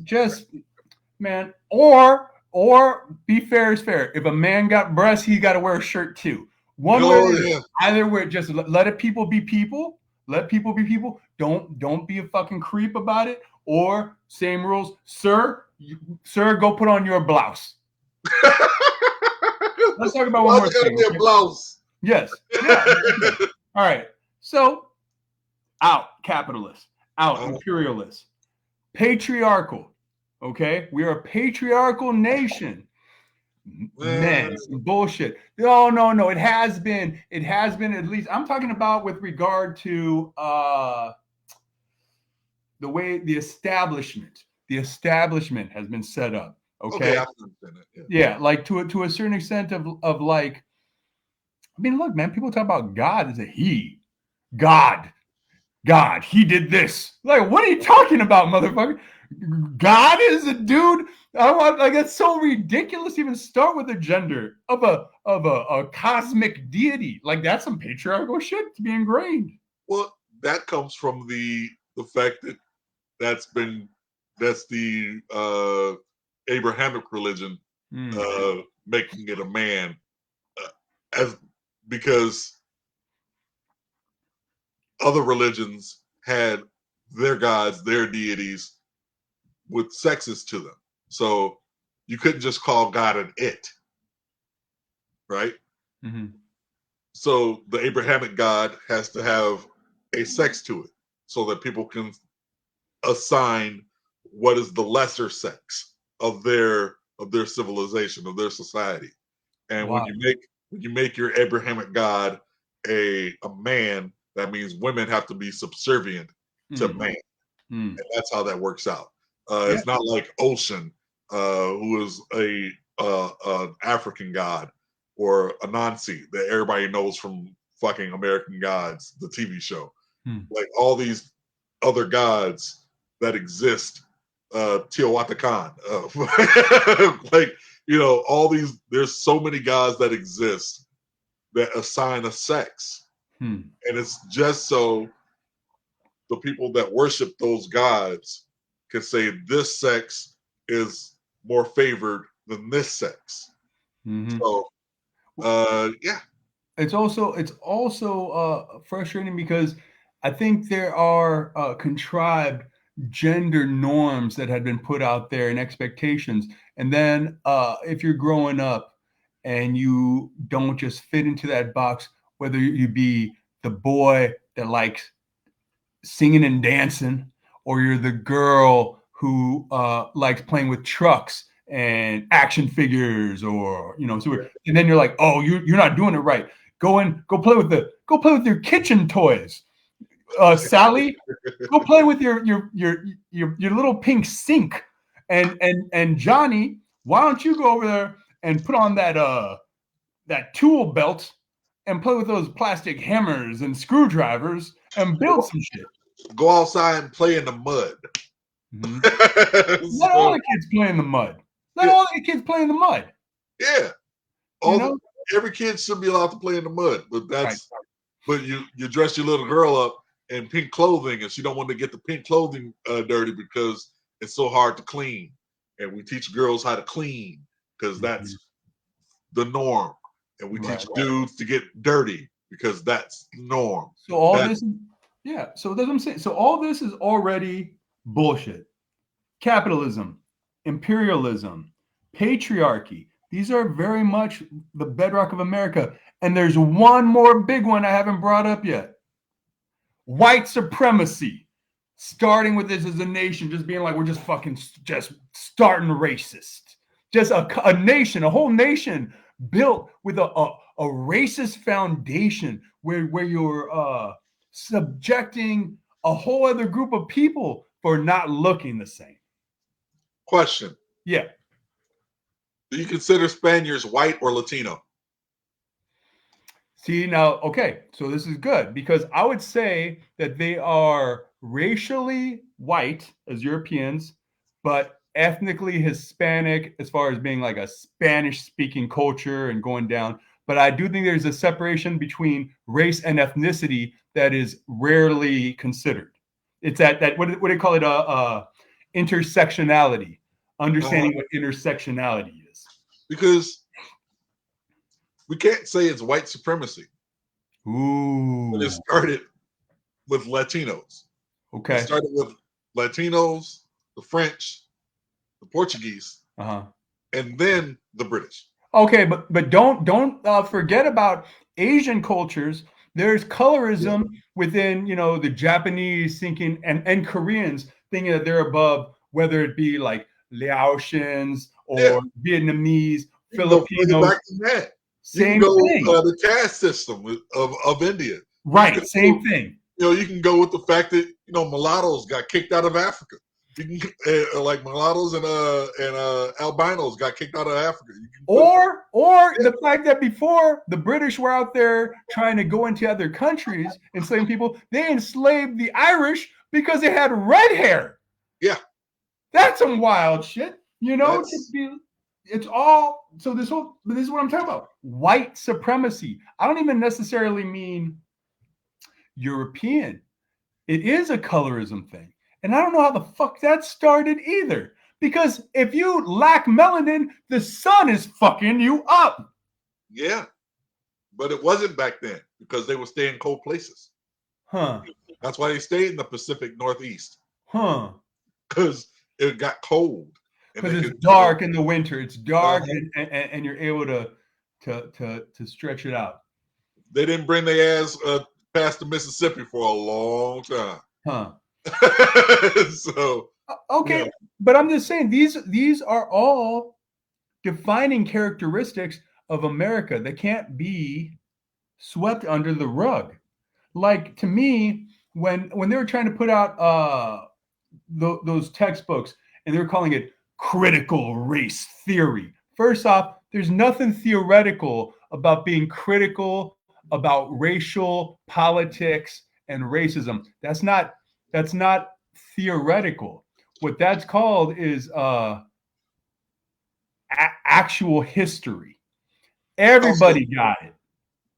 just man. Or be fair is fair. If a man got breasts, he got to wear a shirt too. Either way, just let people be people. Let people be people. Don't be a fucking creep about it. Or same rules, sir. Sir, go put on your blouse. Let's talk about one more thing. Be a blouse. Yes. Yeah. All right. So, out capitalists, out imperialists, patriarchal. Okay, we are a patriarchal nation. Man, some bullshit. No. It has been at least. I'm talking about with regard to the way the establishment has been set up. Okay. I understand that. Yeah, like to a certain extent of like. I mean, look, man. People talk about God as a he. God, he did this. Like, what are you talking about, motherfucker? God is a dude. It's so ridiculous to even start with the gender of a cosmic deity. Like, that's some patriarchal shit to be ingrained. Well, that comes from the fact that that's the Abrahamic religion making it a man, because other religions had their gods, their deities with sexes to them. So you couldn't just call God an it, right? So the Abrahamic God has to have a sex to it so that people can assign what is the lesser sex of their civilization, of their society. And when you make your Abrahamic God a man, that means women have to be subservient to man. And that's how that works out. It's not like Ocean, who is an African god, or Anansi that everybody knows from fucking American Gods, the TV show. Like all these other gods that exist, Teotihuacan, all these. There's so many gods that exist that assign a sex, and it's just so the people that worship those gods can say this sex is more favored than this sex. So, yeah. It's also frustrating because I think there are contrived gender norms that had been put out there and expectations. And then if you're growing up and you don't just fit into that box, whether you be the boy that likes singing and dancing, or you're the girl who likes playing with trucks and action figures, or and then you're like, oh, you're not doing it right. Go play with your kitchen toys. Sally, go play with your little pink sink. And Johnny, why don't you go over there and put on that tool belt and play with those plastic hammers and screwdrivers and build some shit. Go outside and play in the mud. Let all the kids play in the mud. All the kids play in the mud. Yeah. Every kid should be allowed to play in the mud, but but you dress your little girl up and pink clothing, and she don't want to get the pink clothing dirty because it's so hard to clean. And we teach girls how to clean because that's the norm. And we teach dudes to get dirty because that's the norm. So all this, yeah. So that's what I'm saying. So all this is already bullshit. Capitalism, imperialism, patriarchy. These are very much the bedrock of America. And there's one more big one I haven't brought up yet. White supremacy. Starting with this as a nation, just being like, we're just fucking just starting racist. Just a nation, a whole nation built with a racist foundation where you're subjecting a whole other group of people for not looking the same. Question. Yeah. Do you consider Spaniards white or Latino? See, now, okay, so this is good because I would say that they are racially white as Europeans, but ethnically Hispanic as far as being like a Spanish-speaking culture and going down. But I do think there's a separation between race and ethnicity that is rarely considered. It's that what do they call it? Intersectionality. Understanding what intersectionality is. Because we can't say it's white supremacy. Ooh. But it started with Latinos. Okay. It started with Latinos, the French, the Portuguese, and then the British. Okay, but don't forget about Asian cultures. There's colorism within, the Japanese thinking and Koreans thinking that they're above, whether it be like Laotians or Vietnamese, Filipinos. Back to that. Same thing. The caste system of India. Right, same thing. You can go with the fact that mulattoes got kicked out of Africa. You can like mulattoes and albinos got kicked out of Africa. Or the fact that before the British were out there trying to go into other countries, enslaving people, they enslaved the Irish because they had red hair. Yeah, that's some wild shit. It's all so. This is what I'm talking about. White supremacy. I don't even necessarily mean European. It is a colorism thing. And I don't know how the fuck that started either. Because if you lack melanin, the sun is fucking you up. Yeah. But it wasn't back then because they would stay in cold places. That's why they stayed in the Pacific Northeast. Because it got cold. Because it's dark in the winter. It's dark and you're able to stretch it out. They didn't bring their ass past the Mississippi for a long time. So okay, but I'm just saying these are all defining characteristics of America that can't be swept under the rug. Like to me, when they were trying to put out those textbooks and they were calling it critical race theory. First off, there's nothing theoretical about being critical about racial politics and racism. That's not theoretical. What that's called is actual history. Everybody got it.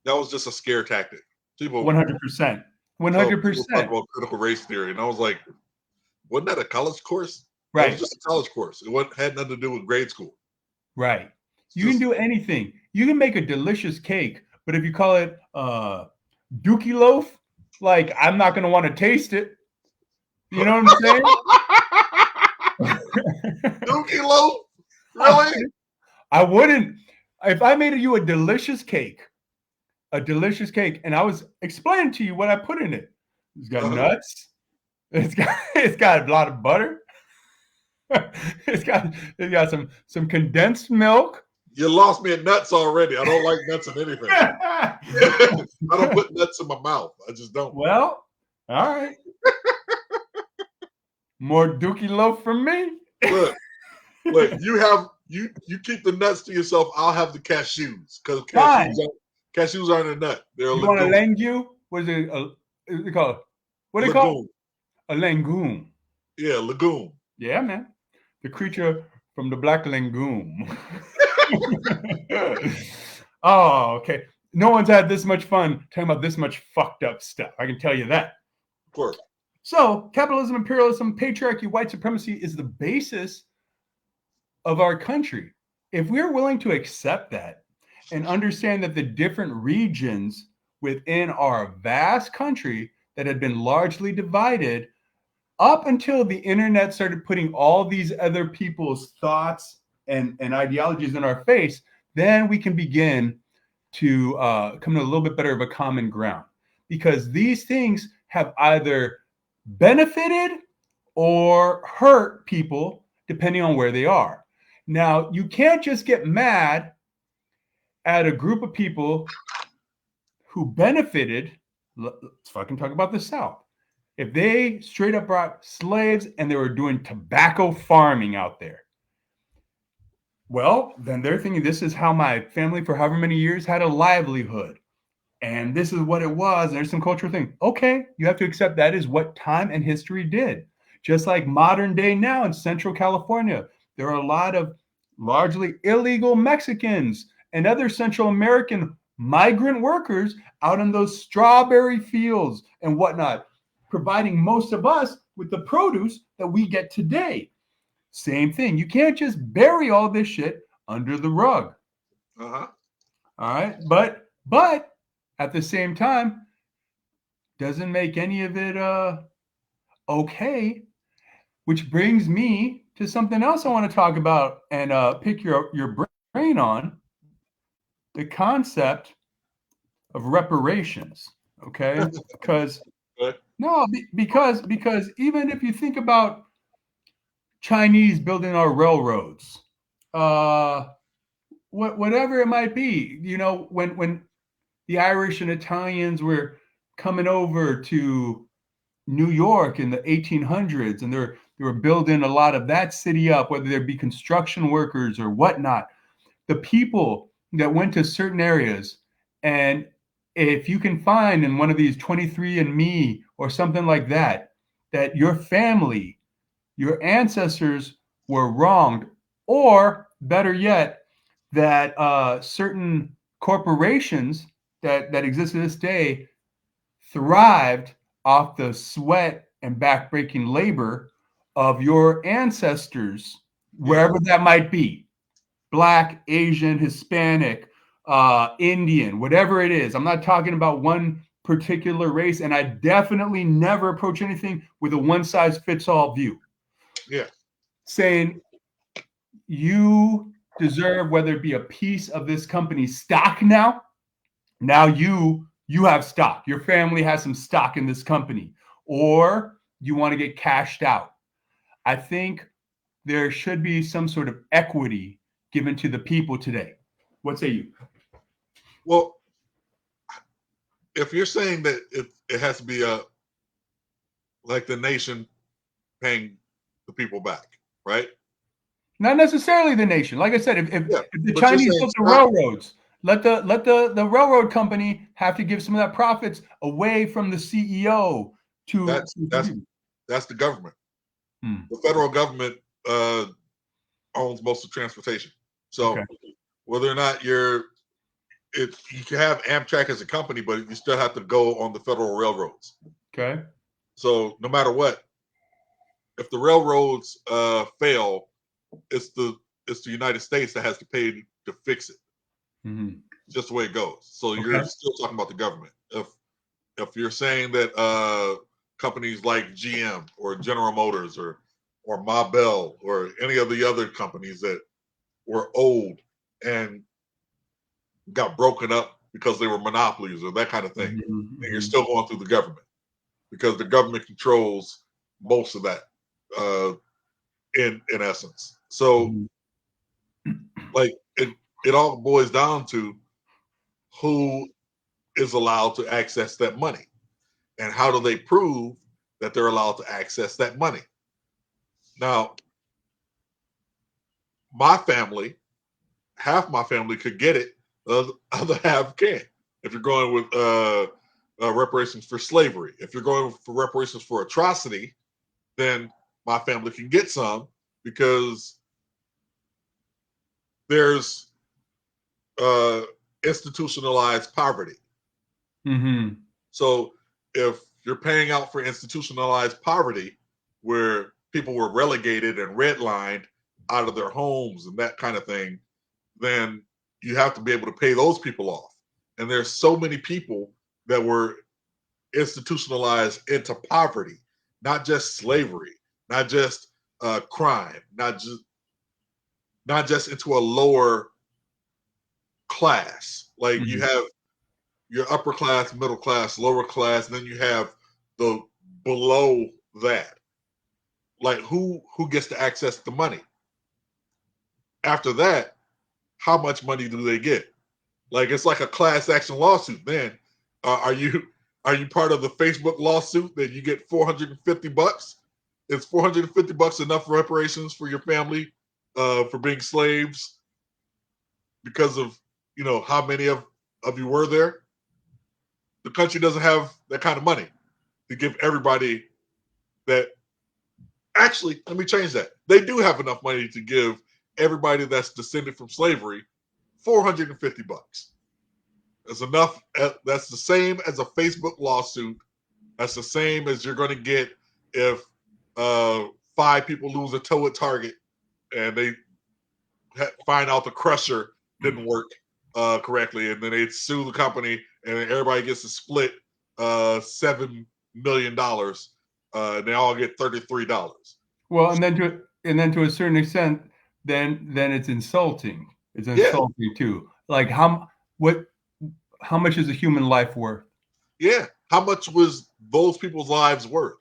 That was just a scare tactic. People 100%. 100%. Talk about critical race theory, and I was like, wasn't that a college course? Right. It was just a college course. It had nothing to do with grade school. Right. You can do anything. You can make a delicious cake, but if you call it dookie loaf, like I'm not gonna want to taste it. You know what I'm saying? Dookie loaf? Really? I wouldn't. If I made you a delicious cake, and I was explaining to you what I put in it. It's got nuts. It's got a lot of butter. it's got some condensed milk. You lost me at nuts already. I don't like nuts in anything. I don't put nuts in my mouth. I just don't. Well, all right. More dookie loaf from me. Look, you keep the nuts to yourself. I'll have the cashews because cashews aren't a nut. They're a legume. You want a legume? What is it called? What do they call it? A legume. Yeah, legume. Yeah, man. The creature from the black legume. Oh, okay. No one's had this much fun talking about this much fucked up stuff. I can tell you that. Sure. So capitalism, imperialism, patriarchy, white supremacy is the basis of our country. If we're willing to accept that and understand that the different regions within our vast country that had been largely divided up until the internet started putting all these other people's thoughts and ideologies in our face, then we can begin to come to a little bit better of a common ground. Because these things have either benefited or hurt people depending on where they are. Now, you can't just get mad at a group of people who benefited. Let's fucking talk about the South. If they straight up brought slaves and they were doing tobacco farming out there, well, then they're thinking this is how my family for however many years had a livelihood. And this is what it was. And there's some cultural thing. Okay, you have to accept that is what time and history did. Just like modern day now in Central California, there are a lot of largely illegal Mexicans and other Central American migrant workers out in those strawberry fields and whatnot, providing most of us with the produce that we get today. Same thing. You can't just bury all this shit under the rug. Uh-huh. All right. But at the same time, doesn't make any of it okay. Which brings me to something else I want to talk about and pick your brain on the concept of reparations. Okay, because no, because even if you think about Chinese building our railroads, whatever it might be, you know, when the Irish and Italians were coming over to New York in the 1800s, and they were building a lot of that city up, whether there be construction workers or whatnot. The people that went to certain areas, and if you can find in one of these 23andMe or something like that, that your family, your ancestors were wronged, or better yet, that certain corporations that exist to this day thrived off the sweat and backbreaking labor of your ancestors, wherever that might be, Black, Asian, Hispanic, Indian, whatever it is. I'm not talking about one particular race, and I definitely never approach anything with a one-size-fits-all view. Yeah. Saying you deserve, whether it be a piece of this company's stock now you have stock. Your family has some stock in this company, or you want to get cashed out. I think there should be some sort of equity given to the people today. What say you? Well, if you're saying that it has to be like the nation paying the people back, right? Not necessarily the nation. Like I said, if the but you're Chinese saying built the stock- railroads, let the railroad company have to give some of that profits away from the CEO to that's the government. Hmm. The federal government owns most of transportation. So whether or not you can have Amtrak as a company, but you still have to go on the federal railroads. Okay. So no matter what, if the railroads fail, it's the United States that has to pay to fix it. Mm-hmm. Just the way it goes. So you're still talking about the government. If you're saying that companies like GM or General Motors or Ma Bell or any of the other companies that were old and got broken up because they were monopolies or that kind of thing, Mm-hmm. and you're still going through the government because the government controls most of that in essence. So like it all boils down to who is allowed to access that money and how do they prove that they're allowed to access that money. Now, my family, half my family could get it, the other half can't. If you're going with reparations for slavery, if you're going for reparations for atrocity, then my family can get some because there's institutionalized poverty. Mm-hmm. So if you're paying out for institutionalized poverty, where people were relegated and redlined out of their homes and that kind of thing, then you have to be able to pay those people off. And there's so many people that were institutionalized into poverty, not just slavery, not just crime, not just into a lower class. Like you have your upper class, middle class, lower class, and then you have the below that. Like who gets to access the money? After that, how much money do they get? Like it's like a class action lawsuit. Then are you part of the Facebook lawsuit that you get $450? Is $450 enough reparations for your family for being slaves because of how many of you were there? The country doesn't have that kind of money to give everybody that. Actually, let me change that. They do have enough money to give everybody that's descended from slavery $450. That's enough. That's the same as a Facebook lawsuit. That's the same as you're going to get if 5 people lose a toe at Target and they find out the crusher didn't work correctly, and then they sue the company, and then everybody gets to split $7 million. And they all get $33. Well, and then to a certain extent, then it's insulting. It's insulting too. Like how much is a human life worth? Yeah. How much was those people's lives worth?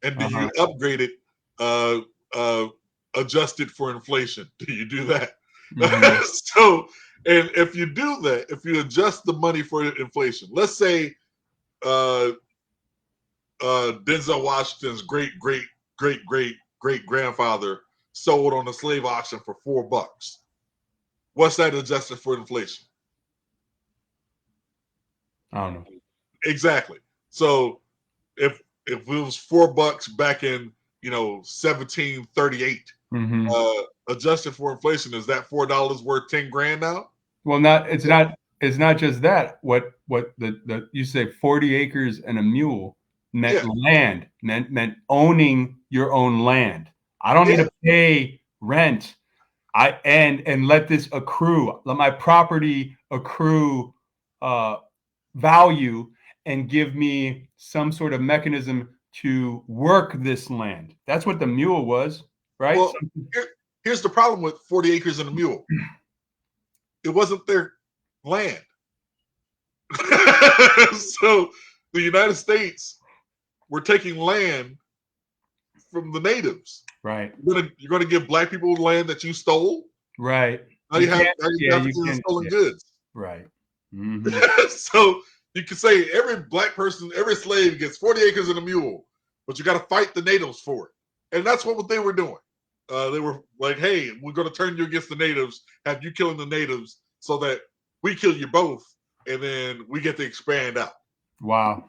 And do you upgrade it, adjust it for inflation? Do you do that? So, and if you do that, if you adjust the money for inflation, let's say Denzel Washington's great grandfather sold on a slave auction for $4. What's that adjusted for inflation? I don't know. Exactly. So if it was $4 back in 1738, adjusted for inflation, is that $4 worth 10 grand now? Well, it's not just that. What the you say 40 acres and a mule meant land, meant owning your own land. I don't need to pay rent. And let this accrue. Let my property accrue value and give me some sort of mechanism to work this land. That's what the mule was, right? Well, here's the problem with 40 acres and a mule. It wasn't their land. So the United States were taking land from the natives. Right. You're gonna give black people land that you stole? Right. Now you have stolen goods. Right. So you can say every black person, every slave gets 40 acres and a mule, but you got to fight the natives for it. And that's what they were doing. They were like, hey, we're going to turn you against the natives, have you killing the natives so that we kill you both, and then we get to expand out. Wow.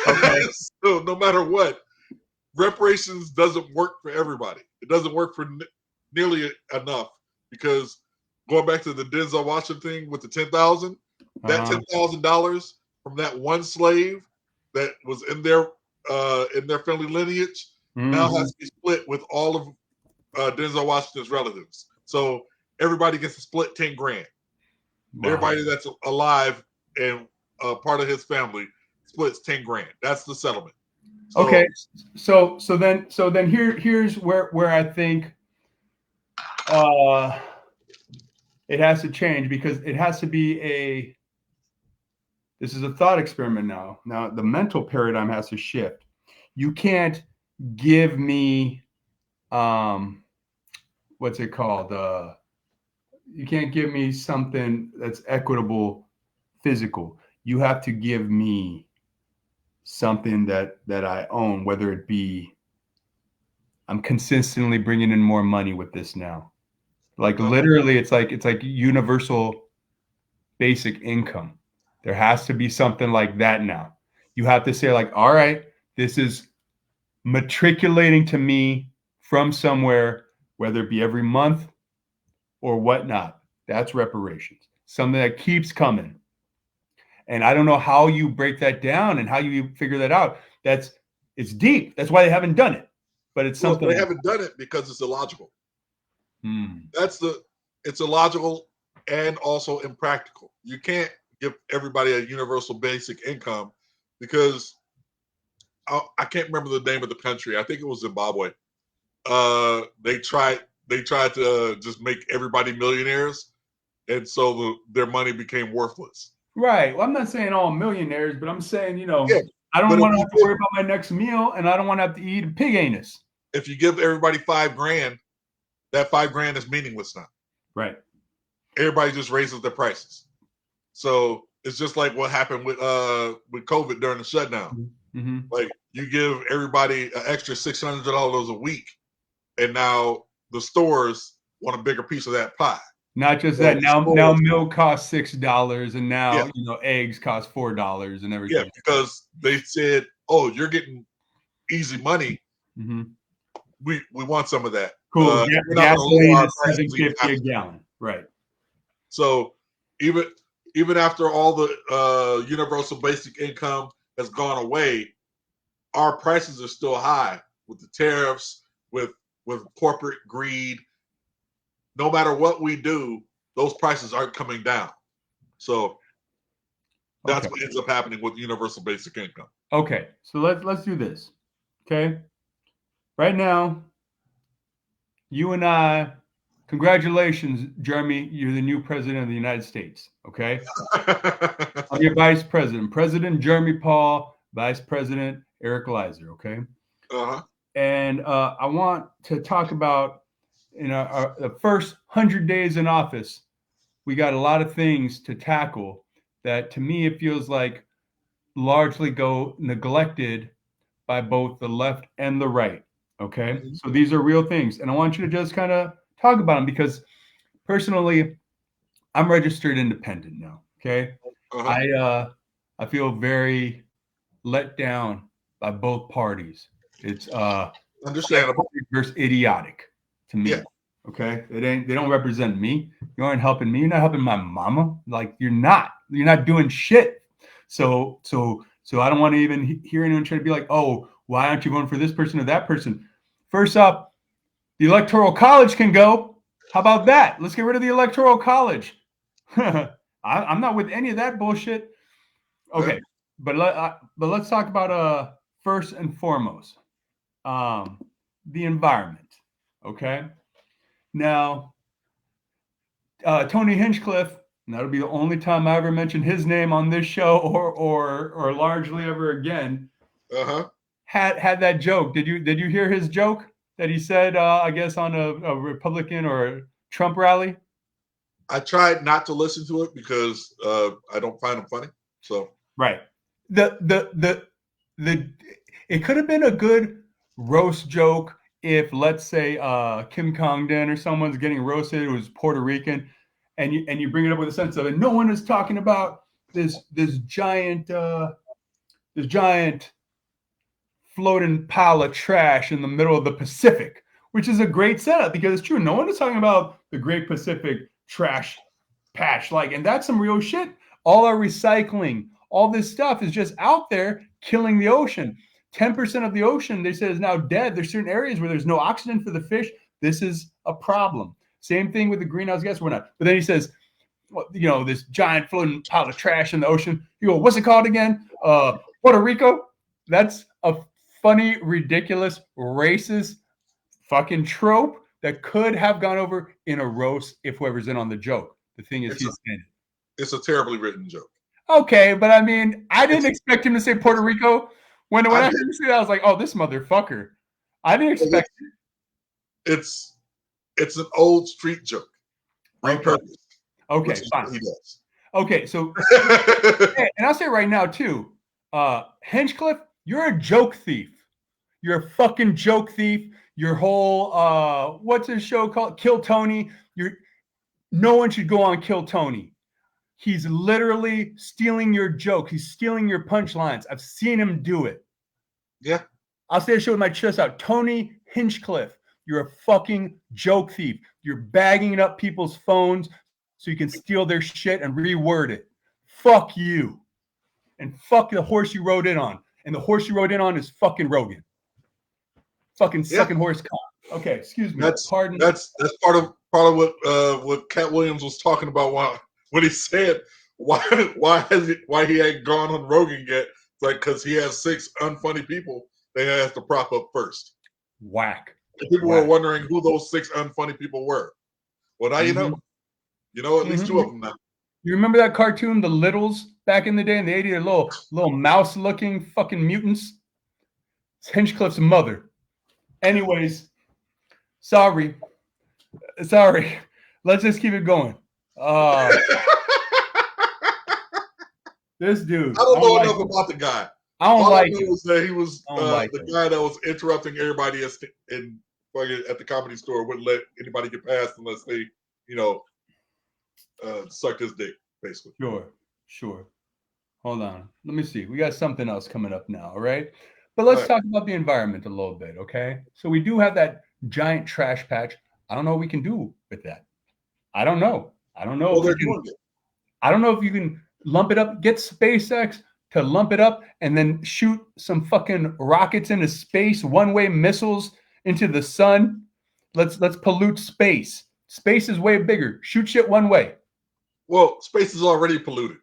Okay. So no matter what, reparations doesn't work for everybody. It doesn't work for nearly enough, because going back to the Denzel Washington thing with the 10,000, that $10,000 from that one slave that was in their family lineage now has to be split with all of Denzel Washington's relatives. So everybody gets to split 10 grand. Wow. Everybody that's alive and part of his family splits 10 grand. That's the settlement. So, okay. So then here's where I think it has to change, because it has to be this is a thought experiment now. Now the mental paradigm has to shift. You can't give me what's it called? You can't give me something that's equitable, physical. You have to give me something that I own, whether it be I'm consistently bringing in more money with this now. Like literally, it's like universal basic income. There has to be something like that now. You have to say like, all right, this is matriculating to me from somewhere, whether it be every month or whatnot. That's reparations. Something that keeps coming. And I don't know how you break that down and how you figure that out. It's deep. That's why they haven't done it. But it's something they haven't done it because it's illogical. Hmm. It's illogical and also impractical. You can't give everybody a universal basic income because I can't remember the name of the country. I think it was Zimbabwe. They tried to just make everybody millionaires, and so their money became worthless. Right. Well, I'm not saying all millionaires, but I'm saying, Yeah, I don't but want to have to worry about my next meal, and I don't want to have to eat a pig anus. if you give everybody $5,000, that $5,000 is meaningless now. Right. Everybody just raises their prices. So it's just like what happened with COVID during the shutdown. Mm-hmm. Like you give everybody an extra $600 a week, and now the stores want a bigger piece of that pie. Not just So that. Now stores, milk costs $6, and now yeah. eggs cost $4 and everything. Yeah, because they said, "Oh, you're getting easy money. Mm-hmm. We want some of that." Cool. We're not going to lower Gasoline our is prices even $7.50 a after. gallon. Right. So even after all the universal basic income has gone away, our prices are still high with the tariffs, with corporate greed. No matter what we do, those prices aren't coming down. So that's what ends up happening with universal basic income. Okay, so let's do this. Okay, right now, you and I, congratulations, Jeremy. You're the new president of the United States. Okay, I'm your vice president, President Jeremy Paul, Vice President Eric Leiser. Okay, and I want to talk about the first 100 days in office. We got a lot of things to tackle that, to me, it feels like largely go neglected by both the left and the right. Okay. Mm-hmm. So these are real things. And I want you to just kind of talk about them because personally, I'm registered independent now. Okay. I feel very let down by both parties. It's understandable versus idiotic to me. Yeah. Okay. They don't represent me. You aren't helping me. You're not helping my mama. Like you're not doing shit. So I don't want to even hear anyone try to be like, oh, why aren't you voting for this person or that person? First up, the Electoral College can go. How about that? Let's get rid of the Electoral College. I'm not with any of that bullshit. Okay, but let's talk about first and foremost, the environment. Okay, now Tony Hinchcliffe. And that'll be the only time I ever mention his name on this show, or largely ever again. Had that joke. Did you hear his joke that he said? I guess on a Republican or a Trump rally. I tried not to listen to it because I don't find him funny. So right, the it could have been a good roast joke if, let's say, Kim Congdon or someone's getting roasted who's Puerto Rican, and you bring it up with a sense of it. No one is talking about this giant floating pile of trash in the middle of the Pacific, which is a great setup because it's true. No one is talking about the Great Pacific trash patch, and that's some real shit. All our recycling, all this stuff is just out there killing the ocean. 10% of the ocean, they said, is now dead. There's certain areas where there's no oxygen for the fish. This is a problem. Same thing with the greenhouse gas. We're not. But then he says, this giant floating pile of trash in the ocean. You go, what's it called again? Puerto Rico. That's a funny, ridiculous, racist fucking trope that could have gone over in a roast if whoever's in on the joke. The thing is, it's a terribly written joke. Okay, but I mean, I didn't expect him to say Puerto Rico. When I heard him say that, I was like, oh, this motherfucker. I didn't expect it. It's an old street joke. Repurposed. Okay, fine. He does. Okay, so and I'll say right now too, Hinchcliffe, you're a joke thief. You're a fucking joke thief. Your whole what's his show called? Kill Tony. No one should go on Kill Tony. He's literally stealing your joke. He's stealing your punchlines. I've seen him do it. Yeah. I'll say a show with my chest out. Tony Hinchcliffe, you're a fucking joke thief. You're bagging up people's phones so you can steal their shit and reword it. Fuck you. and fuck the horse you rode in on. And the horse you rode in on is fucking Rogan. Fucking sucking horse cock. Okay, excuse me. Pardon. That's part of what Cat Williams was talking about when he said why he ain't gone on Rogan yet. It's like because he has 6 unfunny people that he has to prop up first. Whack. And people were wondering who those 6 unfunny people were. Well, now you know. You know at least 2 of them now. You remember that cartoon, The Littles, back in the day in the 80s? Little mouse-looking fucking mutants. It's Hinchcliffe's mother. Anyways, sorry. Let's just keep it going. This dude. I don't know enough about the guy. I don't All like I know him. is that he was the guy that was interrupting everybody at the Comedy Store. Wouldn't let anybody get past unless they, sucked his dick, basically. Sure. Hold on. Let me see. We got something else coming up now, all right? But let's talk about the environment a little bit, okay? So we do have that giant trash patch. I don't know what we can do with that. I don't know. Well, they're doing it. I don't know if you can lump it up, get SpaceX to lump it up and then shoot some fucking rockets into space, one-way missiles into the sun. Let's pollute space. Space is way bigger. Shoot shit one way. Well, space is already polluted.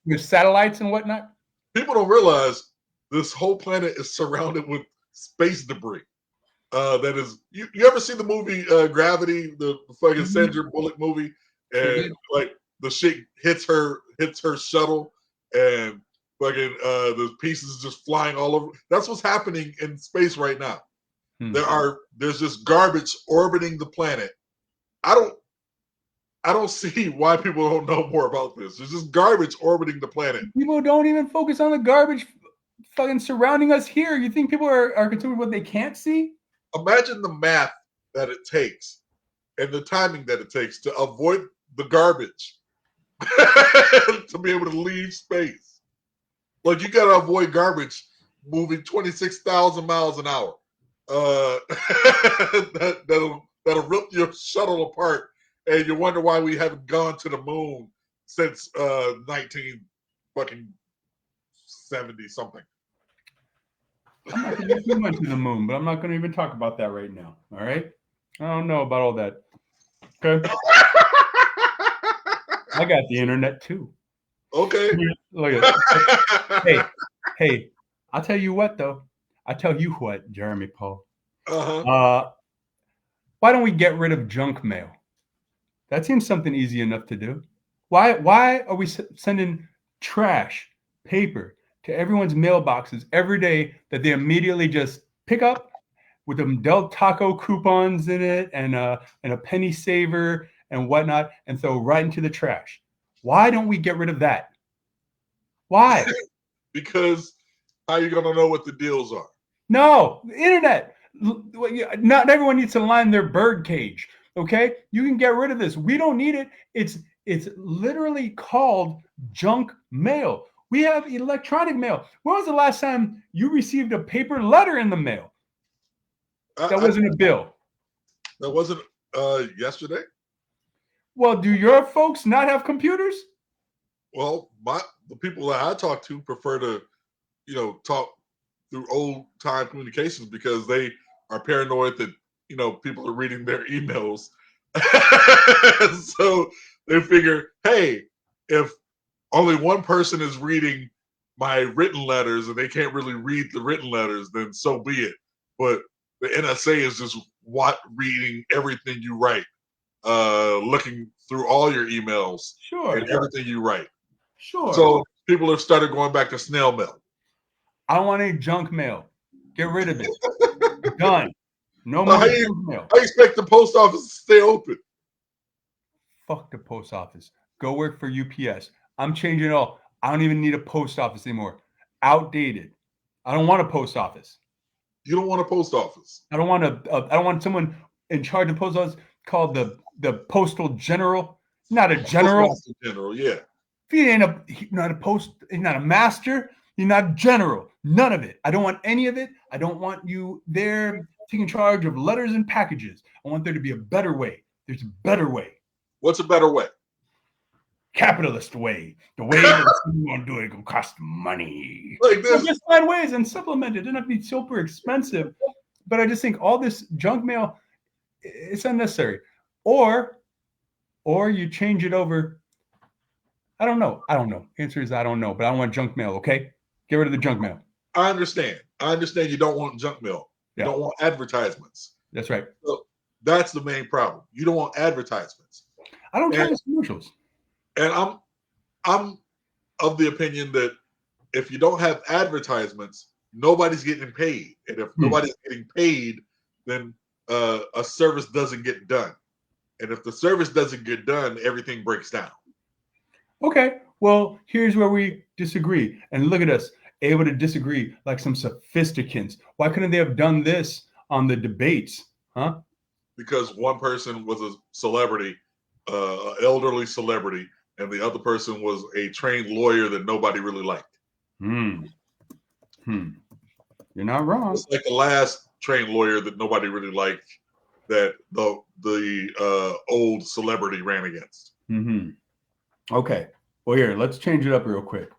With satellites and whatnot? People don't realize this whole planet is surrounded with space debris. That is, you ever see the movie Gravity, the fucking Sandra Bullock movie, and like the shit hits her shuttle, and fucking the pieces just flying all over. That's what's happening in space right now. There's just garbage orbiting the planet. I don't see why people don't know more about this. There's just garbage orbiting the planet. People don't even focus on the garbage fucking surrounding us here. You think people are concerned with what they can't see? Imagine the math that it takes and the timing that it takes to avoid the garbage to be able to leave space. Like, you got to avoid garbage moving 26,000 miles an hour. That'll rip your shuttle apart, and you wonder why we haven't gone to the moon since 1970 something. I'm not going to went to the moon, but I'm not going to even talk about that right now. All right? I don't know about all that. Okay. I got the internet too. Okay. Look at it. Hey, I'll tell you what, though. I tell you what, Jeremy Paul. Why don't we get rid of junk mail? That seems something easy enough to do. Why are we sending trash, paper to everyone's mailboxes every day that they immediately just pick up with them Del Taco coupons in it and a penny saver and whatnot and throw right into the trash? Why don't we get rid of that? Why? Because how are you going to know what the deals are? No, the internet. Not everyone needs to line their bird cage. Okay, you can get rid of this. We don't need it. It's literally called junk mail. We have electronic mail. When was the last time you received a paper letter in the mail? That wasn't a bill. That wasn't yesterday. Well, do your folks not have computers? Well, the people that I talk to prefer to, talk through old time communications because they are paranoid that people are reading their emails. So they figure, hey, if only one person is reading my written letters and they can't really read the written letters, then so be it. But the NSA is just reading everything you write, looking through all your emails and everything you write. Sure. So people have started going back to snail mail. I don't want any junk mail. Get rid of it. Done. No more junk mail. I expect the post office to stay open. Fuck the post office. Go work for UPS. I'm changing it all. I don't even need a post office anymore. Outdated. I don't want a post office. You don't want a post office. I don't want someone in charge of post office called the postal general. Not a general. Postmaster general, yeah. If he ain't he's not a master. He's not a general. None of it. I don't want any of it. I don't want you there taking charge of letters and packages. I want there to be a better way. There's a better way. What's a better way? capitalist way, the way that you want to do it will cost money. Like Well, this. just find ways and supplement it. It doesn't have to be super expensive. But I just think all this junk mail, it's unnecessary. Or you change it over. I don't know. Answer is I don't know. But I don't want junk mail. Okay, get rid of the junk mail. I understand. You don't want junk mail. You don't want advertisements. That's right. So that's the main problem. You don't want advertisements. I don't care commercials. And I'm of the opinion that if you don't have advertisements, nobody's getting paid. And if nobody's getting paid, then a service doesn't get done. And if the service doesn't get done, everything breaks down. Okay, well, here's where we disagree. And look at us, able to disagree like some sophisticants. Why couldn't they have done this on the debates? Huh? Because one person was a celebrity, an elderly celebrity, and the other person was a trained lawyer that nobody really liked. You're not wrong. It's like the last trained lawyer that nobody really liked, that the old celebrity ran against. Okay. Well, here, let's change it up real quick.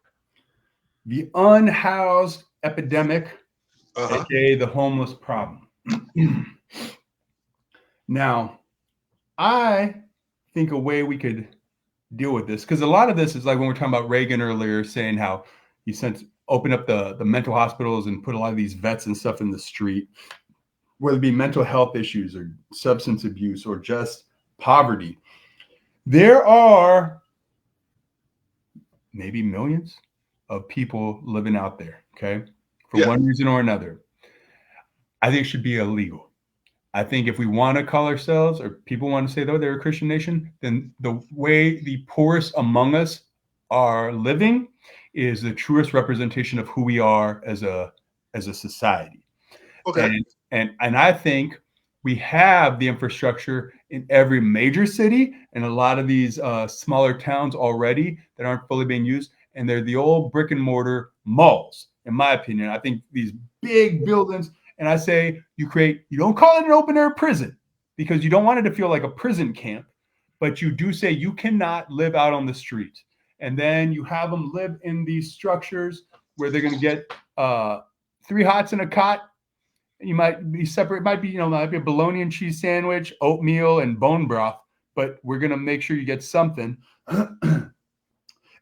The unhoused epidemic, aka the homeless problem. Now, I think a way we could deal with this, because a lot of this is like when we're talking about Reagan earlier, saying how he open up the mental hospitals and put a lot of these vets and stuff in the street, whether it be mental health issues or substance abuse or just poverty. There are maybe millions of people living out there, okay, for one reason or another. I think it should be illegal. I think if we want to call ourselves, or people want to say, though, they're a Christian nation, then the way the poorest among us are living is the truest representation of who we are as a society. Okay. And I think we have the infrastructure in every major city and a lot of these smaller towns already that aren't fully being used. And they're the old brick and mortar malls, in my opinion. I think these big buildings, and I say you don't call it an open air prison because you don't want it to feel like a prison camp, but you do say you cannot live out on the street. And then you have them live in these structures where they're going to get 3 hots in a cot. You might be separate. It might be, might be a bologna and cheese sandwich, oatmeal, and bone broth, but we're going to make sure you get something.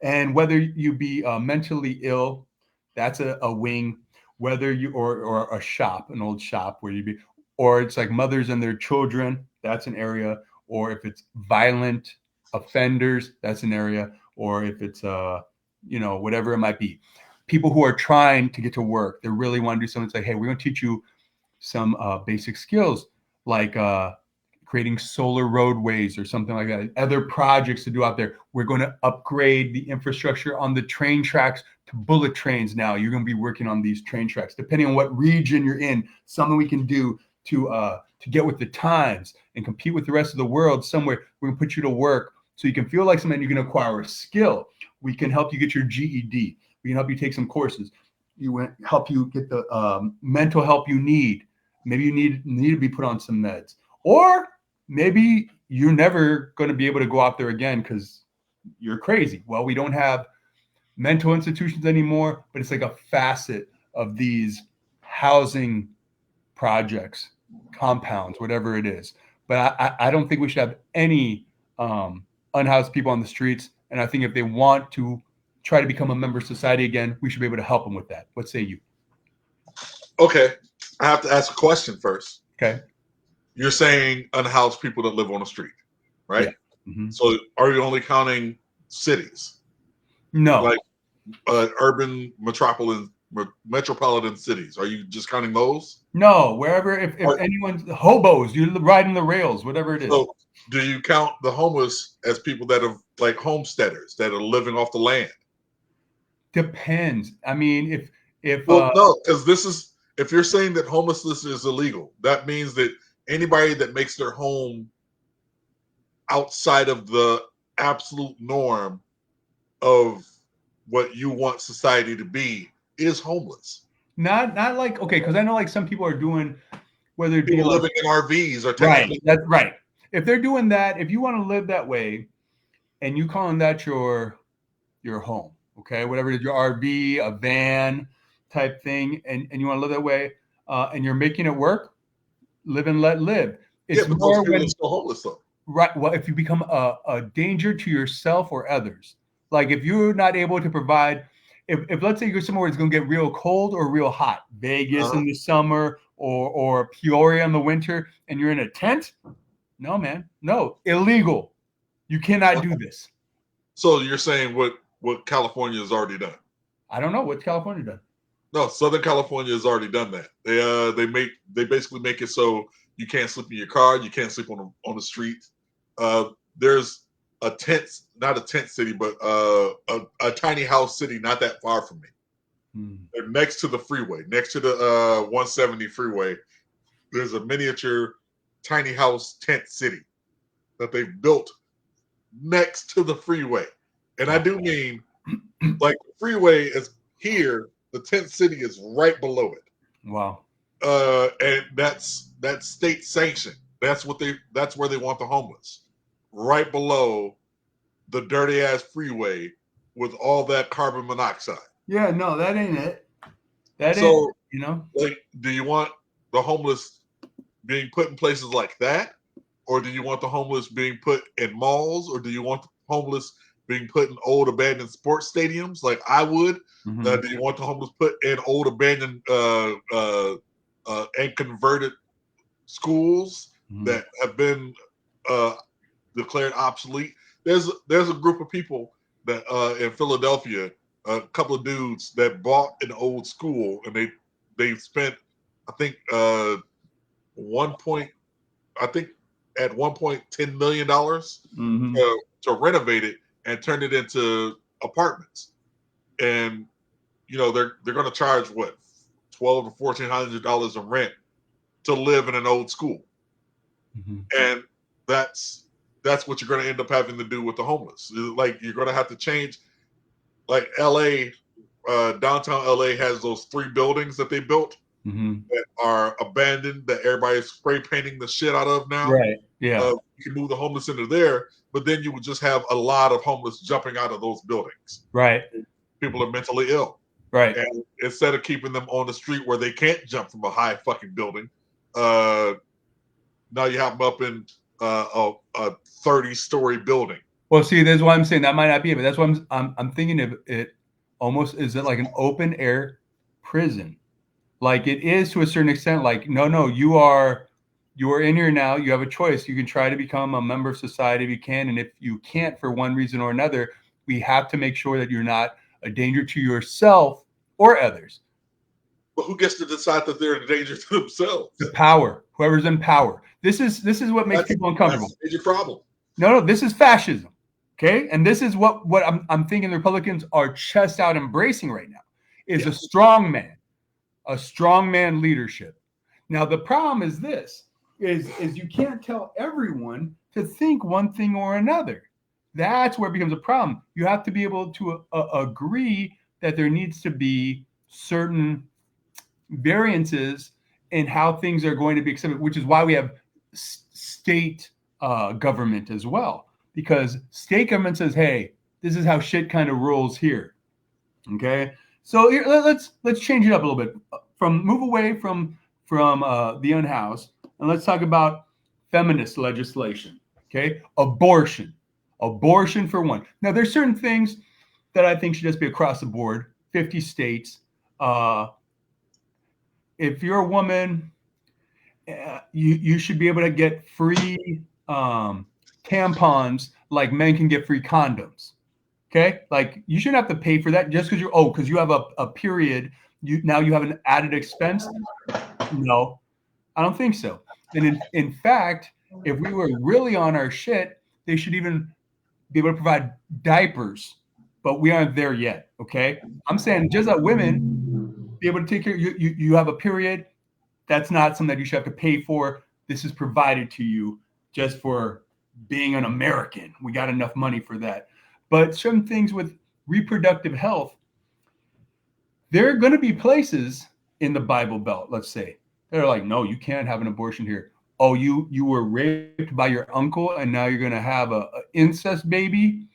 And whether you be mentally ill, that's a wing. Whether you or a shop, an old shop where you be, or it's like mothers and their children, that's an area. Or if it's violent offenders, that's an area. Or if it's whatever it might be, people who are trying to get to work, they really want to do something. It's like, hey, we're going to teach you some basic skills like creating solar roadways or something like that. Other projects to do out there. We're going to upgrade the infrastructure on the train tracks to bullet trains now. You're going to be working on these train tracks. Depending on what region you're in, something we can do to get with the times and compete with the rest of the world somewhere. We're going to put you to work so you can feel like something, you can acquire a skill. We can help you get your GED. We can help you take some courses. Help you get the mental help you need. Maybe you need to be put on some meds. Or maybe you're never going to be able to go out there again because you're crazy. Well, we don't have mental institutions anymore, but it's like a facet of these housing projects, compounds, whatever it is. But I don't think we should have any unhoused people on the streets. And I think if they want to try to become a member of society again, we should be able to help them with that. What say you? Okay. I have to ask a question first. Okay. You're saying unhoused people that live on the street, right? Yeah. Mm-hmm. So are you only counting cities? No. Like urban metropolitan cities. Are you just counting those? No, wherever, if anyone's hobos, you're riding the rails, whatever it is. So do you count the homeless as people that are like homesteaders that are living off the land? Depends. I mean, no, because if you're saying that homelessness is illegal, that means that anybody that makes their home outside of the absolute norm of what you want society to be is homeless. Not like, okay, because I know like some people are doing, whether it be living in RVs or right. That's right. If they're doing that, if you want to live that way, and you calling that your home, okay, whatever it is, your RV, a van type thing, and you want to live that way, and you're making it work, live and let live. Yeah, It's but those more people when are still homeless though. right. Well, if you become a danger to yourself or others, like if you're not able to provide, if let's say you're somewhere it's going to get real cold or real hot, Vegas in the summer or Peoria in the winter, and you're in a tent, no, man, no, illegal. You cannot do this. So you're saying what California has already done? I don't know what's California done. No, Southern California has already done that. They basically make it so you can't sleep in your car, you can't sleep on the street. There's a tent, not a tent city, but a tiny house city not that far from me. They're next to the freeway, next to the 170 freeway. There's a miniature tiny house tent city that they've built next to the freeway. And I do mean like the freeway is here, the tent city is right below it. Wow. And that's state sanctioned. That's where they want the homeless. Right below the dirty ass freeway with all that carbon monoxide. Yeah, no, that ain't it. So, you know. like, do you want the homeless being put in places like that? Or do you want the homeless being put in malls? Or do you want the homeless being put in old abandoned sports stadiums like I would? Do you want the homeless put in old abandoned and converted schools that have been declared obsolete? There's a group of people that in Philadelphia, a couple of dudes that bought an old school, and they spent I think one point I think at one point $10 million to renovate it and turn it into apartments. And they're going to charge what $1,200 to $1,400 in rent to live in an old school, and that's what you're going to end up having to do with the homeless. Like you're going to have to change. Like LA, downtown LA has those 3 buildings that they built that are abandoned that everybody's spray painting the shit out of now. Right. Yeah. You can move the homeless into there, but then you would just have a lot of homeless jumping out of those buildings. Right. People are mentally ill. Right. And instead of keeping them on the street where they can't jump from a high fucking building, now you have them up in a 30-story building. Well, see, that's why I'm saying that might not be it, but that's why I'm thinking of it almost is it like an open air prison, like it is to a certain extent. Like no, you are in here now. You have a choice. You can try to become a member of society if you can, and if you can't for one reason or another, we have to make sure that you're not a danger to yourself or others. But who gets to decide that they're a danger to themselves? The power, whoever's in power. This is what makes people uncomfortable. That's a major problem. No, this is fascism. Okay, and this is what I'm thinking the Republicans are chest out embracing right now is a strong man leadership. Now the problem is this is you can't tell everyone to think one thing or another. That's where it becomes a problem. You have to be able to agree that there needs to be certain variances in how things are going to be accepted, which is why we have state government as well. Because state government says, "Hey, this is how shit kind of rolls here." Okay, so here, let's change it up a little bit. Move away from the unhoused, and let's talk about feminist legislation. Okay, abortion for one. Now, there's certain things that I think should just be across the board. 50 states. If you're a woman, you should be able to get free tampons like men can get free condoms. Okay, like you shouldn't have to pay for that just because you have a period. You have an added expense. No, I don't think so. And in fact, if we were really on our shit, they should even be able to provide diapers, but we aren't there yet. Okay, I'm saying just that women be able to take care. You have a period. That's not something that you should have to pay for. This is provided to you just for being an American. We got enough money for that. But certain things with reproductive health, there are going to be places in the Bible Belt, let's say, they're like, no, you can't have an abortion here. oh, you were raped by your uncle and now you're gonna have a incest baby.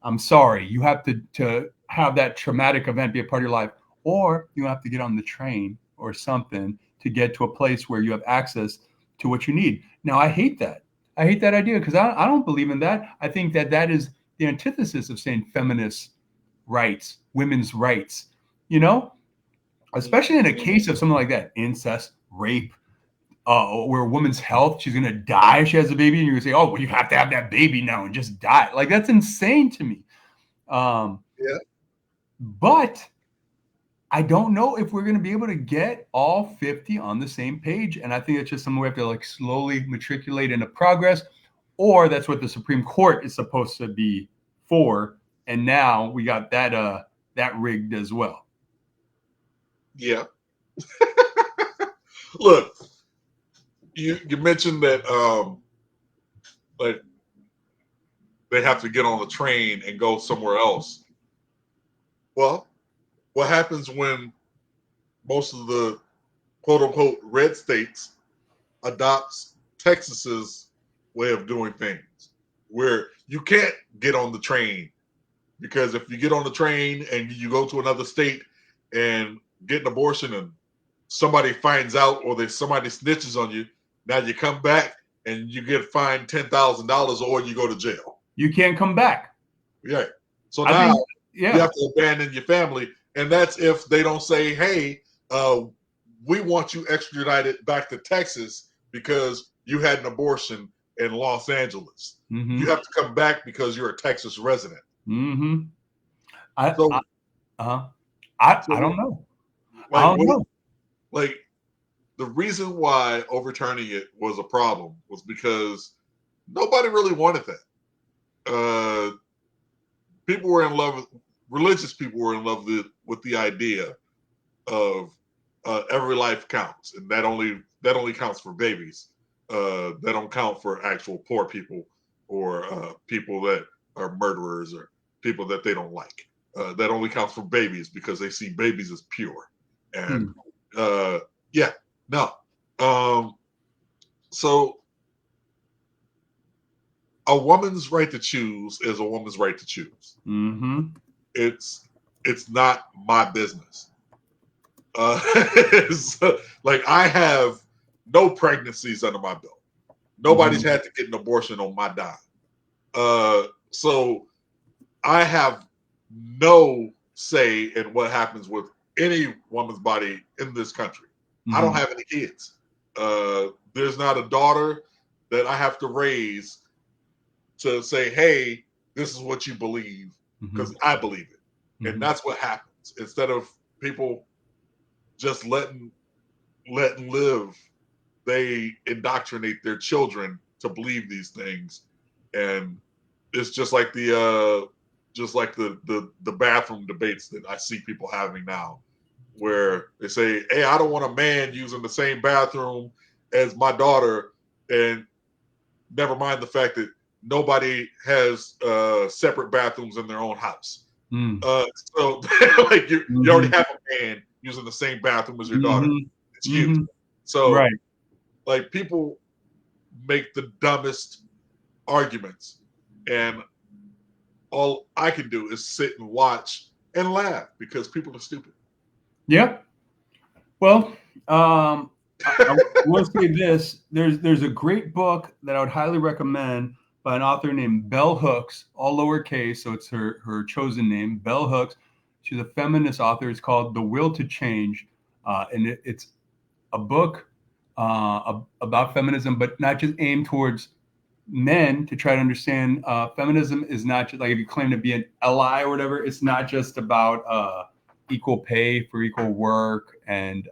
I'm sorry, you have to have that traumatic event be a part of your life, or you have to get on the train or something to get to a place where you have access to what you need. Now, I hate that. I hate that idea because I don't believe in that. I think that that is the antithesis of saying feminist rights, women's rights. You know, especially in a case of something like that, incest, rape, where a woman's health, she's gonna die if she has a baby, and you're gonna say, "Oh, well, you have to have that baby now and just die." Like that's insane to me. Yeah. But I don't know if we're going to be able to get all 50 on the same page. And I think it's just something we have to like slowly matriculate into progress, or that's what the Supreme Court is supposed to be for. And now we got that rigged as well. Yeah. Look, you mentioned that like they have to get on the train and go somewhere else. Well, what happens when most of the quote unquote red states adopts Texas's way of doing things, where you can't get on the train because if you get on the train and you go to another state and get an abortion and somebody finds out or there's somebody snitches on you, now you come back and you get fined $10,000 or you go to jail. You can't come back. Yeah. So I now think, yeah. you have to abandon your family, and that's if they don't say, "Hey, we want you extradited back to Texas because you had an abortion in Los Angeles. Mm-hmm. You have to come back because you're a Texas resident." Mm-hmm. I don't know. Like, I don't know. Like, the reason why overturning it was a problem was because nobody really wanted that. People were in love with religious people were in love with the idea of every life counts, and that only counts for babies. That don't count for actual poor people or people that are murderers or people that they don't like. That only counts for babies because they see babies as pure. And yeah, no. So a woman's right to choose is a woman's right to choose. Mm-hmm. It's not my business. So, like, I have no pregnancies under my belt. Nobody's had to get an abortion on my dime. So I have no say in what happens with any woman's body in this country. I don't have any kids. There's not a daughter that I have to raise to say, "Hey, this is what you believe," because I believe it. And that's what happens. Instead of people just letting live, they indoctrinate their children to believe these things, and it's just like the bathroom debates that I see people having now, where they say, "Hey, I don't want a man using the same bathroom as my daughter," and never mind the fact that nobody has separate bathrooms in their own house. So like you already have a man using the same bathroom as your daughter. It's you. So right. Like, people make the dumbest arguments, and all I can do is sit and watch and laugh because people are stupid. Yep. Well, I will say this: there's a great book that I would highly recommend by an author named Bell Hooks, all lowercase, so it's her chosen name, Bell Hooks. She's a feminist author. It's called The Will to Change, and it's a book about feminism, but not just aimed towards men to try to understand feminism is not just like if you claim to be an ally or whatever, it's not just about equal pay for equal work and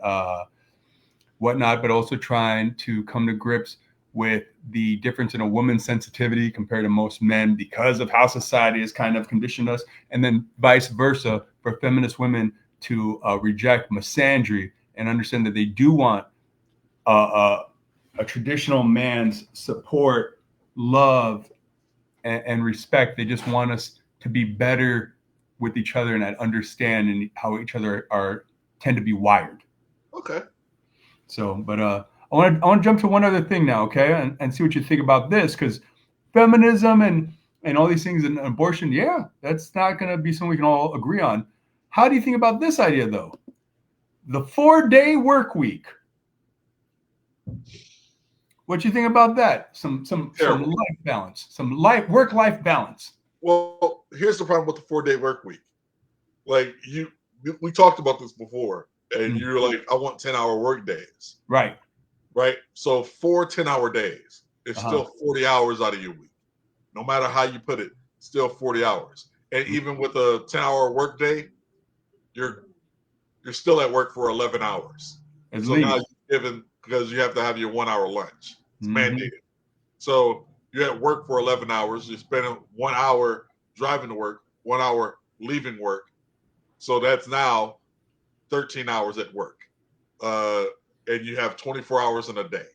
whatnot, but also trying to come to grips with the difference in a woman's sensitivity compared to most men because of how society has kind of conditioned us, and then vice versa for feminist women to reject misandry and understand that they do want a traditional man's support, love, and respect. They just want us to be better with each other and understand and how each other are tend to be wired. Okay. So, but want to jump to one other thing now, okay, and see what you think about this, because feminism and all these things and abortion, yeah, that's not going to be something we can all agree on. How do you think about this idea, though? The 4-day work week. What do you think about that? Some life balance, some work-life balance. Well, here's the problem with the 4-day work week. Like we talked about this before, and you're like, I want 10-hour work days. Right. Right. So 4 10-hour days is still 40 hours out of your week. No matter how you put it, still 40 hours. And even with a 10-hour work day, you're still at work for 11 hours. At so least. now you're given, because you have to have your 1 hour lunch. It's mandated. So you're at work for 11 hours. You're spending 1 hour driving to work, 1 hour leaving work. So that's now 13 hours at work. And you have 24 hours in a day.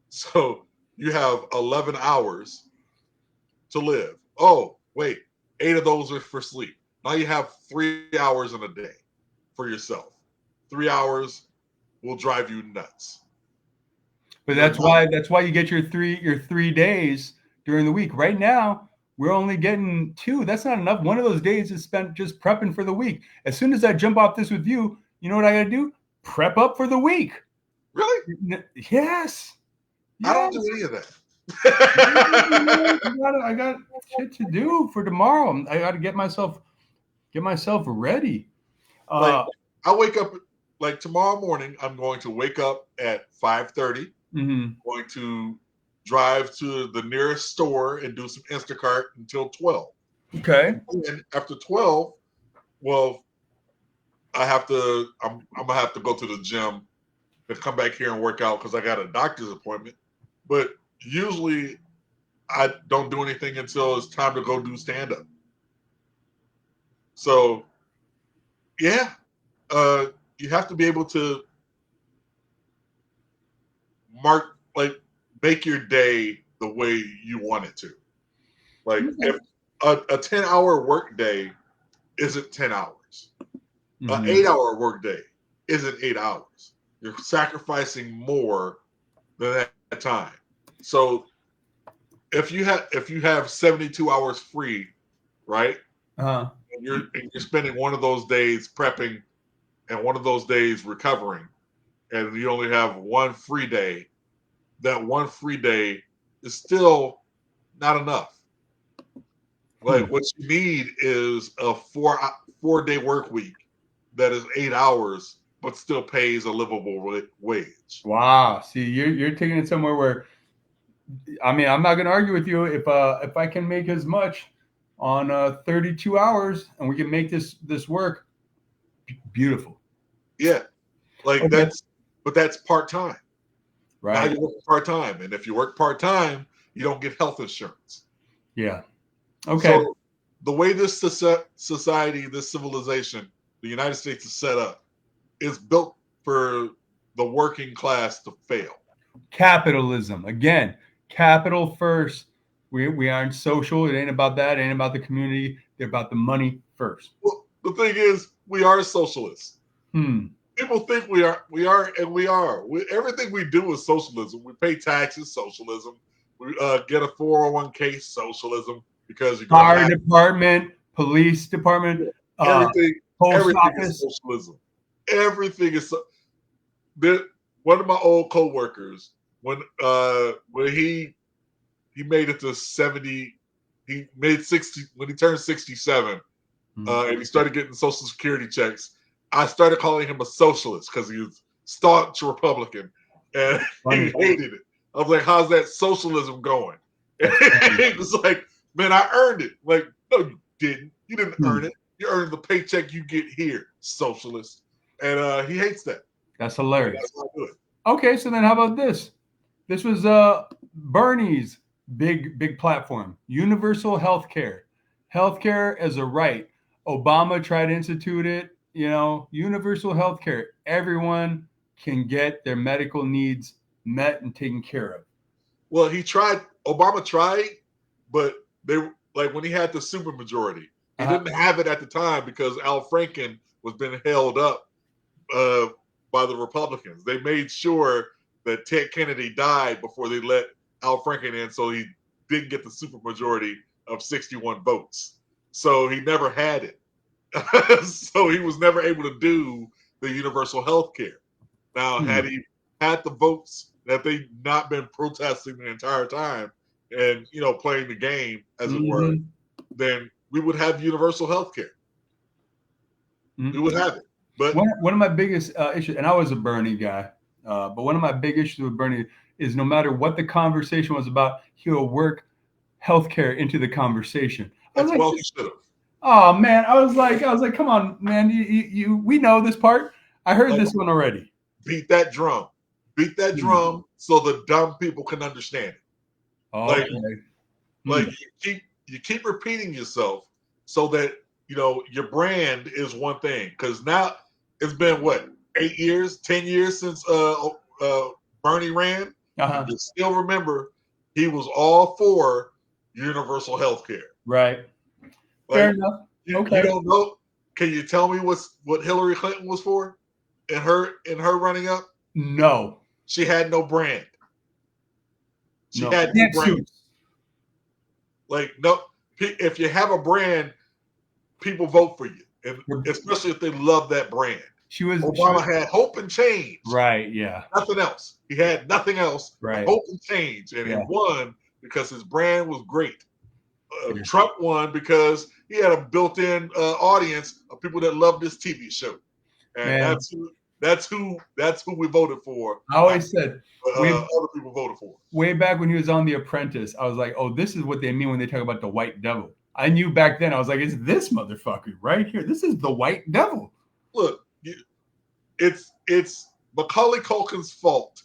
So you have 11 hours to live. Oh, wait, 8 of those are for sleep. Now you have 3 hours in a day for yourself. 3 hours will drive you nuts. But that's why you get your 3 days during the week. Right now, we're only getting 2. That's not enough. One of those days is spent just prepping for the week. As soon as I jump off this with you, you know what I got to do? Prep up for the week. Really? Yes. I don't do any of that. I got shit to do for tomorrow. I got to get myself ready. Like I wake up like tomorrow morning. I'm going to wake up at 5:30. Going to drive to the nearest store and do some Instacart until 12. Okay. And after 12, well, I'm gonna have to go to the gym and come back here and work out because I got a doctor's appointment. But usually I don't do anything until it's time to go do stand up. So yeah, you have to be able to make your day the way you want it to. Like if a 10-hour work day isn't 10 hours. An 8-hour work day isn't 8 hours. You're sacrificing more than that time. So if you have 72 hours free, right? And you're spending one of those days prepping and one of those days recovering, and you only have one free day, that one free day is still not enough. Like what you need is a 4-day work week that is 8 hours but still pays a livable wage. Wow. See, you're taking it somewhere where, I mean, I'm not going to argue with you. If I can make as much on 32 hours and we can make this work, beautiful. Yeah, like that's part-time. Right. Now you work part-time, and if you work part-time, you don't get health insurance. Yeah. Okay. So the way this society, this civilization, the United States is set up, is built for the working class to fail. Capitalism. Again, capital first. We aren't social. It ain't about that. It ain't about the community. They're about the money first. Well, the thing is, we are socialists. People think we are, and we are. Everything we do is socialism. We pay taxes, socialism. We get a 401k, socialism, because you fire department, police department, everything office. Is socialism. Everything is. One of my old coworkers, when he made it to 70, he made 60 when he turned 67, and he started getting Social Security checks. I started calling him a socialist because he was staunch Republican, and he hated it. I was like, "How's that socialism going?" And he was like, "Man, I earned it." I'm like, no, you didn't. You didn't earn it. You earned the paycheck you get here, socialist. And he hates that. That's hilarious. That's not good. Okay, so then how about this? This was Bernie's big platform. Universal health care. Healthcare as a right. Obama tried to institute it. Universal health care. Everyone can get their medical needs met and taken care of. Well, Obama tried, but when he had the supermajority, he didn't have it at the time because Al Franken was being held up by the Republicans. They made sure that Ted Kennedy died before they let Al Franken in, so he didn't get the supermajority of 61 votes. So he never had it. So he was never able to do the universal health care. Now, had he had the votes, that they not been protesting the entire time and, playing the game, as it were, then we would have universal health care. We would have it. But one of my biggest issues, and I was a Bernie guy, but one of my big issues with Bernie is no matter what the conversation was about, he'll work healthcare into the conversation. He should have. Oh man, I was like, come on, man, we know this part. I heard this one already. Beat that drum so the dumb people can understand it. Okay. You keep repeating yourself so that your brand is one thing. Because now it's been 8 years, 10 years since Bernie ran. You still remember he was all for universal health care. Right. Fair enough. You don't know. Can you tell me what Hillary Clinton was for in her running up? No. She had no brand. She had no brand. No, if you have a brand, people vote for you, and especially if they love that brand. Obama had hope and change. Right. Yeah. Nothing else. He had nothing else. Right. Hope and change, and he won because his brand was great. Trump won because he had a built-in audience of people that loved this TV show, and that's who we voted for. I always said other people voted for. Way back when he was on The Apprentice, I was like, oh, this is what they mean when they talk about the white devil. I knew back then. I was like, it's this motherfucker right here. This is the white devil. Look, it's Macaulay Culkin's fault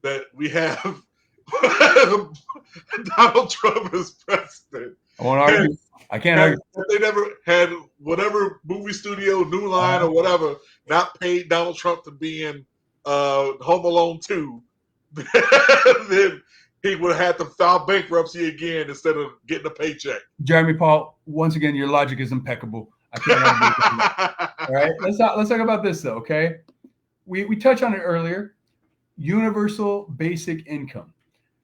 that we have Donald Trump as president. I won't argue. I can't argue. They never had whatever movie studio, New Line or whatever, not paid Donald Trump to be in Home Alone 2, then he would have had to file bankruptcy again instead of getting a paycheck. Jeremy Paul, once again, your logic is impeccable. I can't argue. All right, let's talk about this though. Okay, we touched on it earlier. Universal basic income.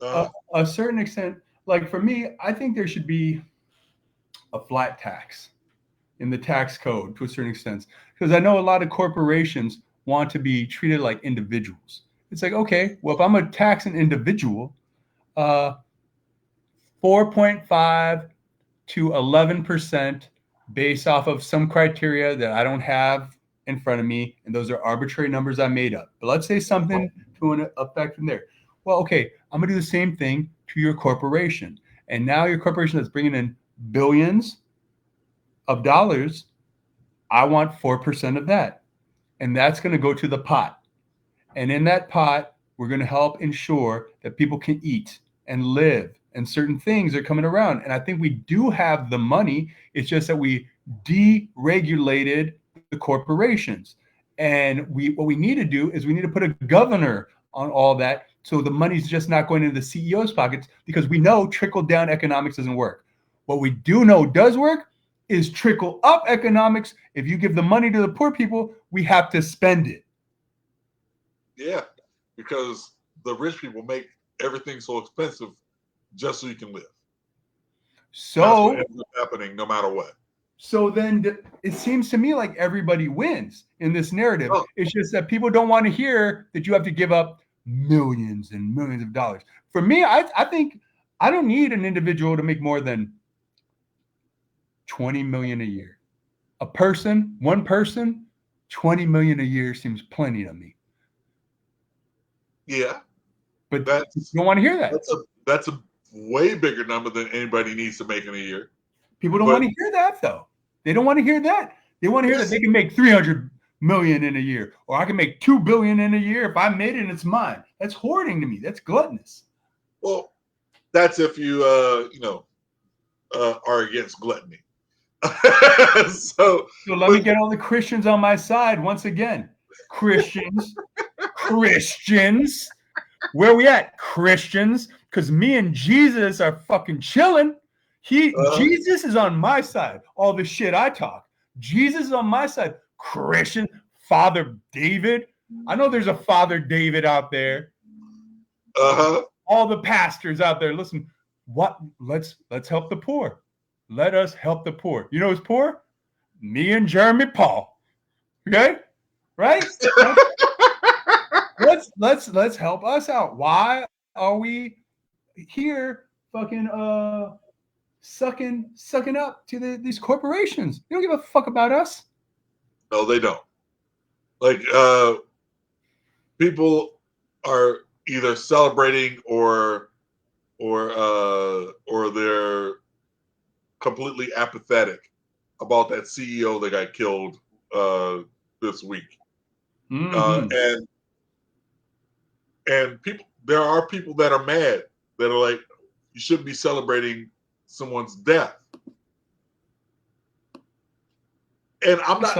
A certain extent. Like for me, I think there should be a flat tax in the tax code to a certain extent, because I know a lot of corporations want to be treated like individuals. It's like, okay, well, if I'm a tax an individual, 4.5 to 11% based off of some criteria that I don't have in front of me, and those are arbitrary numbers I made up. But let's say something to an effect from there. Well, okay, I'm gonna do the same thing to your corporation. And now your corporation that's bringing in billions of dollars, I want 4% of that. And that's going to go to the pot. And in that pot, we're going to help ensure that people can eat and live, and certain things are coming around. And I think we do have the money. It's just that we deregulated the corporations. And what we need to do is we need to put a governor on all that, so the money's just not going into the CEO's pockets, because we know trickle-down economics doesn't work. What we do know does work is trickle-up economics. If you give the money to the poor people, we have to spend it. Yeah, because the rich people make everything so expensive just so you can live. So that's what ends up happening no matter what. So then it seems to me like everybody wins in this narrative. It's just that people don't want to hear that you have to give up millions and millions of dollars. For me, I think I don't need an individual to make more than 20 million a year. One person, 20 million a year seems plenty to me. Yeah. But you don't want to hear that. That's a way bigger number than anybody needs to make in a year. People don't want to hear that though. They don't want to hear that. They want to hear that they can make 300 million in a year, or I can make 2 billion in a year. If I made it and it's mine. That's hoarding to me. That's gluttonous. Well, that's if you are against gluttony. So let me get all the Christians on my side once again. Christians. Where we at, Christians? Because me and Jesus are fucking chilling. Jesus is on my side. All the shit I talk. Jesus is on my side. Christian, Father David. I know there's a Father David out there. All the pastors out there, listen. Let's help the poor. Let us help the poor. You know who's poor? Me and Jeremy Paul. Okay, right? Let's help us out. Why are we here fucking sucking up to these corporations? They don't give a fuck about us. No, they don't. Like people are either celebrating or they're completely apathetic about that CEO that got killed this week. And people, there are people that are mad that are like, you shouldn't be celebrating someone's death. And I'm not.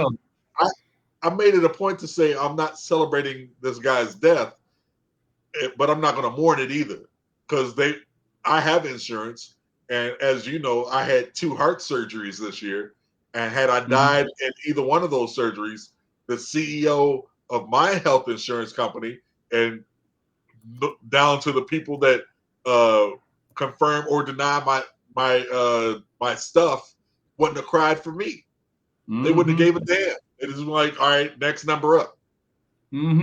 I made it a point to say I'm not celebrating this guy's death, but I'm not going to mourn it either, because I have insurance, and as you know, I had 2 heart surgeries this year, and had I died in either one of those surgeries, the CEO of my health insurance company and down to the people that confirm or deny my stuff wouldn't have cried for me. They wouldn't have gave a damn. It is like, all right, next number up.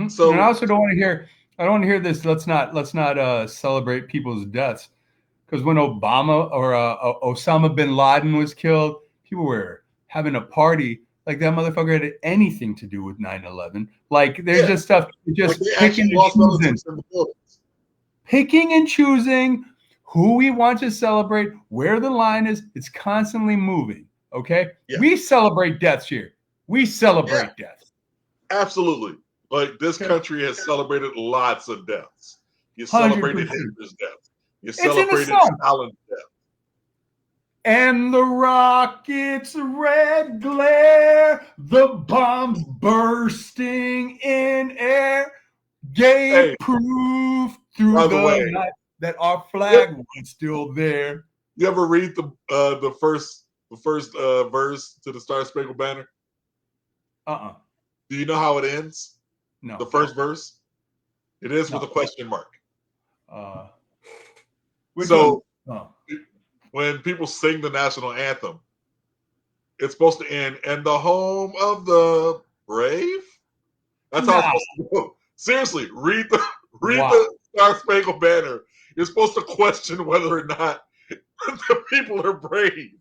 So, and I also don't want to hear. I don't want to hear this. Let's not celebrate people's deaths, because when Obama or Osama bin Laden was killed, people were having a party like that motherfucker had anything to do with 9/11. Like there's just stuff, just picking and choosing who we want to celebrate, where the line is. It's constantly moving. Okay, we celebrate deaths here. We celebrate deaths. Absolutely. Like this country has celebrated lots of deaths. You celebrated Hitler's death. You celebrated Stalin's death. And the rocket's red glare, the bombs bursting in air, gave proof through the night that our flag was still there. You ever read the first verse to the Star Spangled Banner? Do you know how it ends? No. The first verse? It ends with a question mark. When people sing the national anthem, it's supposed to end, "And the home of the brave." That's how it's supposed to go. Seriously, read the Star Spangled Banner. You're supposed to question whether or not the people are brave.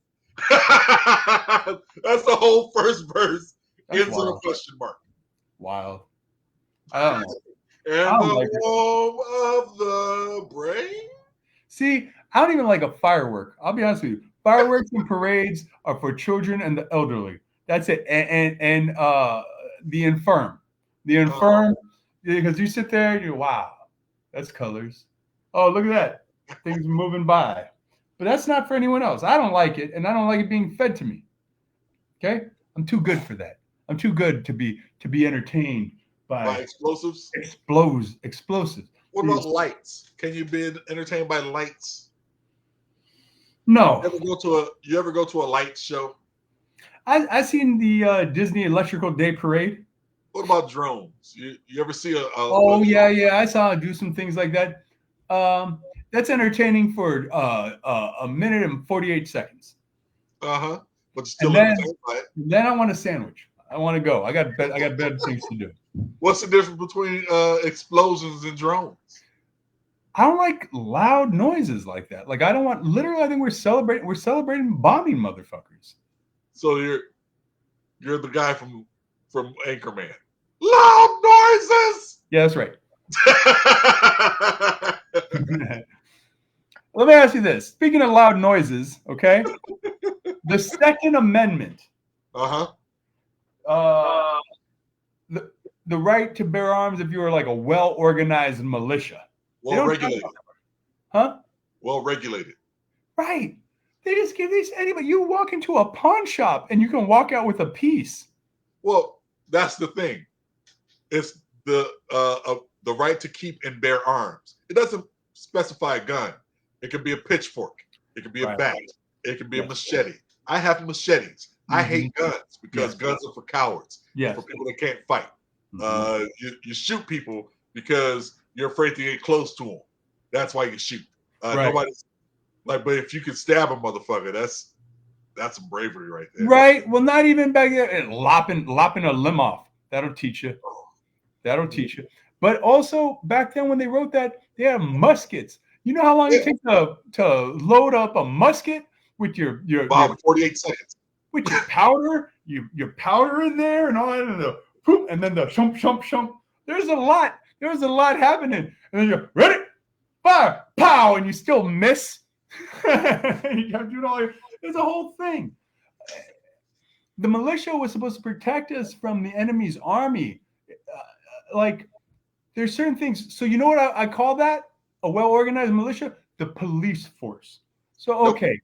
That's the whole first verse. Ends with a question mark. Wild. I don't know. And the home of the brave. See, I don't even like a firework. I'll be honest with you. Fireworks and parades are for children and the elderly. That's it. And the infirm. The infirm, because you sit there and wow, that's colors. Oh, look at that. Things moving by. But that's not for anyone else. I don't like it, and I don't like it being fed to me. Okay? I'm too good for that. I'm too good to be entertained by explosives. Explosives. What about lights? Can you be entertained by lights? No. You ever go to a lights show? I seen the Disney Electrical Day Parade. What about drones? You ever see a yeah. I saw do some things like that. That's entertaining for a minute and 48 seconds. But you're still entertained by it. Then I want a sandwich. I want to go. I got better things to do. What's the difference between explosions and drones? I don't like loud noises like that. Like I don't want. Literally, I think we're celebrating bombing motherfuckers. So you're the guy from Anchorman. Loud noises. Yeah, that's right. Let me ask you this. Speaking of loud noises, okay? The Second Amendment. The right to bear arms if you are like a well-organized militia. Well-regulated. Huh? Well-regulated. Right. They just give these anybody. You walk into a pawn shop and you can walk out with a piece. Well, that's the thing. It's the right to keep and bear arms. It doesn't specify a gun. It could be a pitchfork. It could be a bat. It could be a machete. I have machetes. I hate guns because guns are for cowards. For people that can't fight. You shoot people because you're afraid to get close to them. That's why you shoot. Right. Nobody's like, but if you could stab a motherfucker, that's some bravery right there. Right. Well, not even back there. Lopping a limb off. That'll teach you. That'll teach you. But also back then when they wrote that, they had muskets. You know how long it takes to load up a musket with your About 48 seconds. With your powder, your powder in there and all that, and then the shump shump shump. There's a lot. There's a lot happening. And then you're ready, fire, pow, and you still miss. You gotta do it all. There's a whole thing. The militia was supposed to protect us from the enemy's army. Like, there's certain things. So you know what I call that? A well-organized militia? The police force. So, okay. Nope.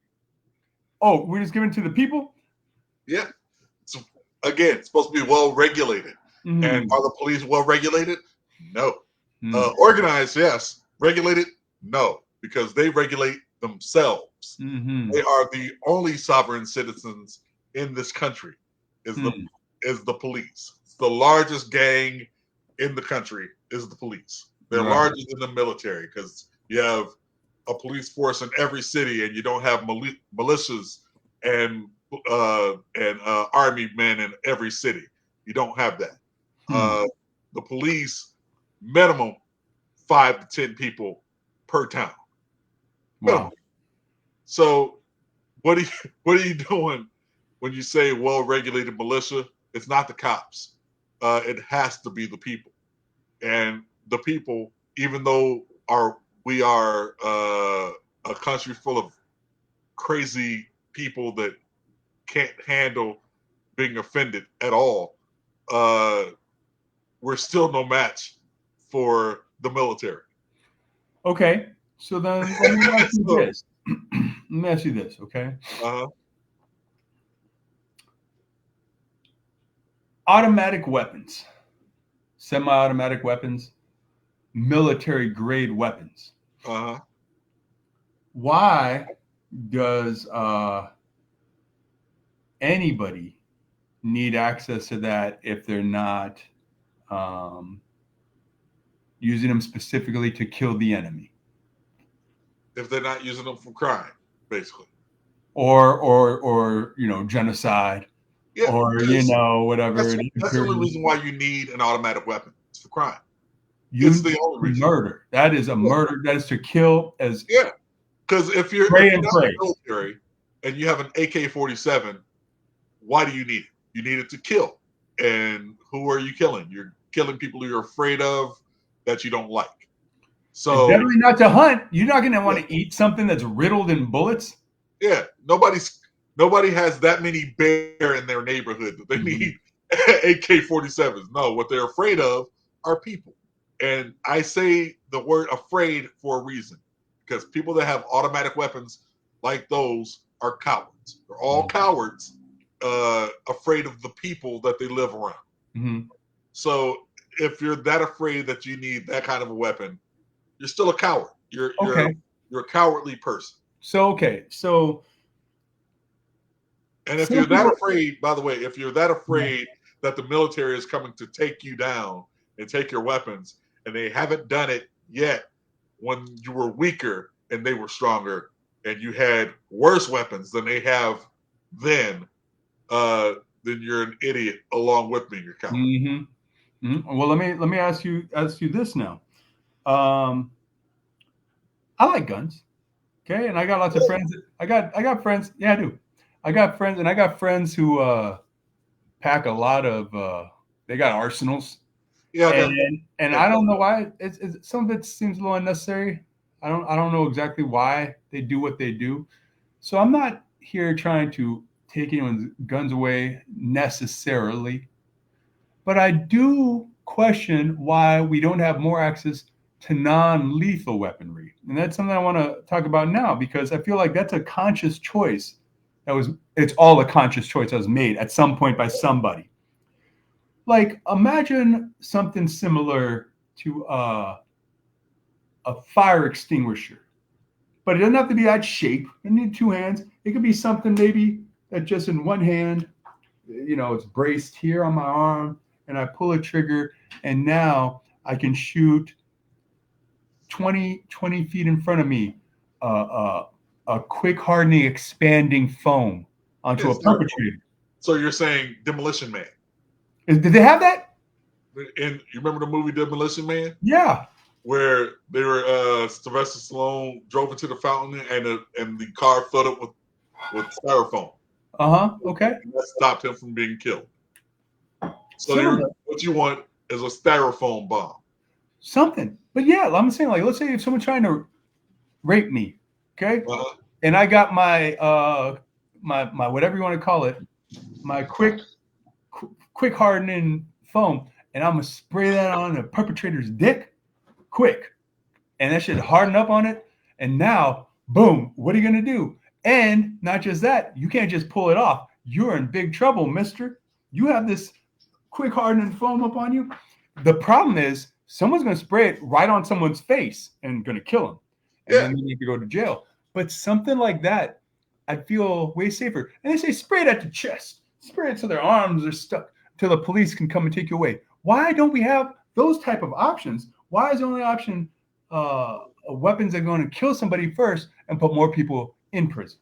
Oh, we're just giving it to the people? Yeah. So, again, it's supposed to be well-regulated. Mm-hmm. And are the police well-regulated? No. Mm-hmm. Organized, yes. Regulated? No. Because they regulate themselves. Mm-hmm. They are the only sovereign citizens in this country is the police. It's the largest gang in the country is the police. They're larger than the military because you have a police force in every city, and you don't have militias and army men in every city. You don't have that. The police minimum 5 to 10 people per town. Minimum. Wow. So what are you doing when you say well-regulated militia? It's not the cops. It has to be the people. And the people, even though we are a country full of crazy people that can't handle being offended at all, we're still no match for the military. Okay, so then let me ask you this. Let me ask you this, okay? Automatic weapons, semi-automatic weapons, military-grade weapons. Why does anybody need access to that if they're not using them specifically to kill the enemy? If they're not using them for crime, basically. Or genocide. Yeah, or whatever. That's the only reason why you need an automatic weapon. It's for crime. It's the only reason. Murder. That is a murder. That is to kill as Because if you're not in the military and you have an AK-47, why do you need it? You need it to kill. And who are you killing? You're killing people you're afraid of that you don't like. So it's definitely not to hunt. You're not going to want to eat something that's riddled in bullets. Yeah, nobody has that many bear in their neighborhood that they need AK-47s. No, what they're afraid of are people. And I say the word afraid for a reason, because people that have automatic weapons like those are cowards. They're all cowards, afraid of the people that they live around. Mm-hmm. So if you're that afraid that you need that kind of a weapon, you're still a coward. You're a cowardly person. And if you're that afraid, by the way, if you're that afraid that the military is coming to take you down and take your weapons, and they haven't done it yet when you were weaker and they were stronger and you had worse weapons than they have then you're an idiot along with being a coward. Mm-hmm. Mm-hmm. Well, let me ask you this now. I like guns. Okay, and I got lots of friends. I got friends. Yeah, I do. I got friends who pack a lot of. They got arsenals. Yeah, and I don't know why. It's some of it seems a little unnecessary. I don't know exactly why they do what they do. So I'm not here trying to take anyone's guns away necessarily, but I do question why we don't have more access to non-lethal weaponry. And that's something I want to talk about now, because I feel like that's a conscious choice. It's all a conscious choice that was made at some point by somebody. Like, imagine something similar to a fire extinguisher, but it doesn't have to be that shape. You need two hands. It could be something maybe that just in one hand, it's braced here on my arm, and I pull a trigger, and now I can shoot 20 feet in front of me, a quick hardening expanding foam onto a perpetrator. So you're saying Demolition Man? Did they have that? And you remember the movie Demolition Man? Yeah. Where they were Sylvester Stallone drove into the fountain and the car flooded with styrofoam. Okay. And that stopped him from being killed. So Similar. what you want is a styrofoam bomb. Something. But yeah, I'm saying, like, let's say if someone's trying to rape me, okay? And I got my my whatever you want to call it, my quick hardening foam, and I'm gonna spray that on the perpetrator's dick, quick, and that should harden up on it. And now, boom, what are you gonna do? And not just that, you can't just pull it off. You're in big trouble, mister. You have this quick hardening foam up on you. The problem is someone's gonna spray it right on someone's face and gonna kill him, and then you need to go to jail. But something like that, I feel way safer. And they say spray it at the chest, spray it so their arms are stuck, till the police can come and take you away. Why don't we have those type of options? Why is the only option weapons that are going to kill somebody first and put more people in prison?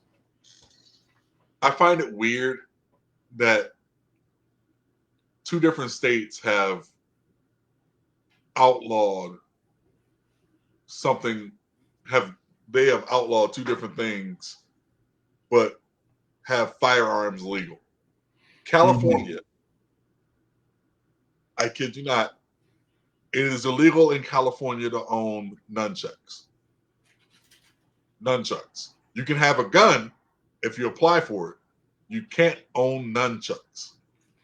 I find it weird that two different states have outlawed something. They have outlawed two different things, but have firearms legal. California, I kid you not, it is illegal in California to own nunchucks. Nunchucks. You can have a gun if you apply for it. You can't own nunchucks.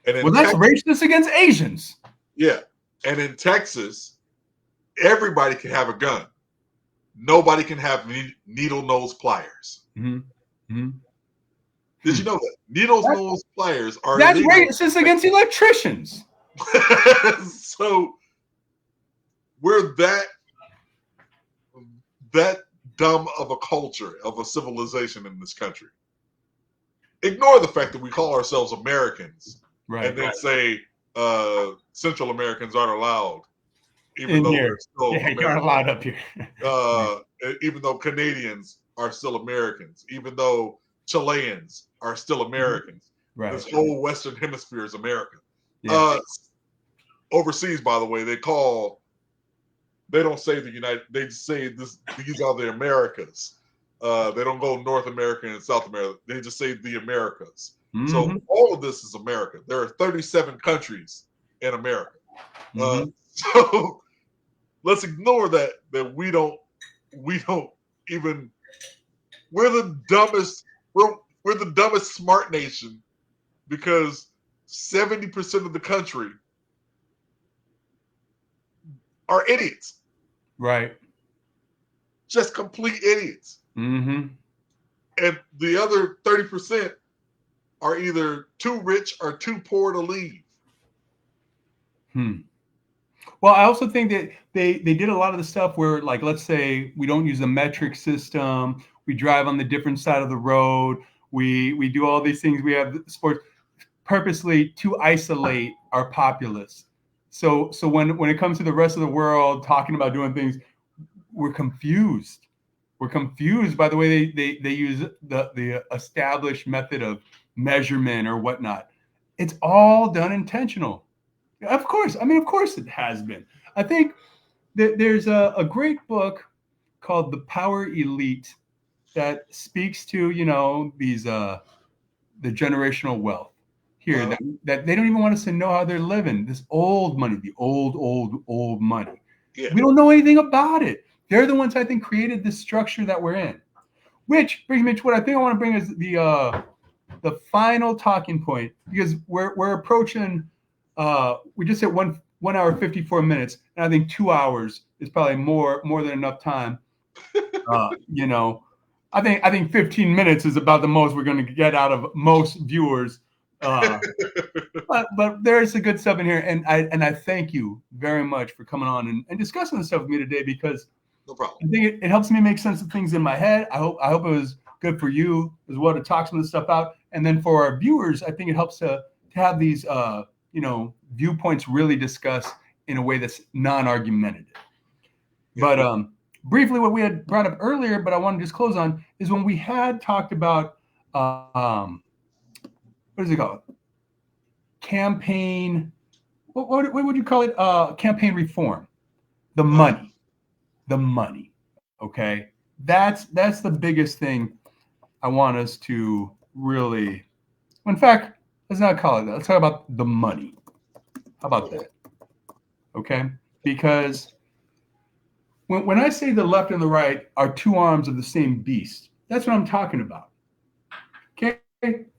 And well, that's racist against Asians. Yeah. And in Texas, everybody can have a gun. Nobody can have needle nose pliers. Mm-hmm. Mm-hmm. Did you know that? Needle nose pliers are that's racist against electricians. So we're that dumb of a culture, of a civilization in this country. Ignore the fact that we call ourselves Americans, and then say Central Americans aren't allowed, even though they're still Americans. You're allowed up here. Even though Canadians are still Americans, even though Chileans are still Americans. Right. This whole Western Hemisphere is America. Yeah. Overseas, by the way, they don't say the United. They say these are the Americas. They don't go North America and South America. They just say the Americas. Mm-hmm. So all of this is America. There are 37 countries in America. Mm-hmm. So let's ignore that we don't even. We're the dumbest. We're the dumbest smart nation because 70% of the country are idiots. Right. Just complete idiots. Mm-hmm. And the other 30% are either too rich or too poor to leave. Well, I also think that they did a lot of the stuff where, like, let's say we don't use a metric system. We drive on the different side of the road. We do all these things. We have sports purposely to isolate our populace. So when it comes to the rest of the world talking about doing things, we're confused. We're confused by the way they use the established method of measurement or whatnot. It's all done intentional. Of course. I mean, of course it has been. I think that there's a great book called The Power Elite that speaks to, these the generational wealth here that they don't even want us to know how they're living. This old money, the old money. Yeah. We don't know anything about it. They're the ones I think created this structure that we're in. Which brings me to what I think I want to bring is the final talking point, because we're approaching we just hit 1 hour 54 minutes, and I think 2 hours is probably more than enough time. I think 15 minutes is about the most we're going to get out of most viewers. But there's some good stuff in here, and I thank you very much for coming on and discussing this stuff with me today, because no problem. I think it helps me make sense of things in my head. I hope it was good for you as well to talk some of this stuff out, and then for our viewers, I think it helps to have these viewpoints really discussed in a way that's non-argumentative. Yeah. briefly what we had brought up earlier, but I want to just close on is when we had talked about what is it called? Campaign. What would you call it? Campaign reform. The money. Okay, that's the biggest thing I want us to really. In fact, let's not call it that. Let's talk about the money. How about that? Okay, because when I say the left and the right are two arms of the same beast, that's what I'm talking about. Okay,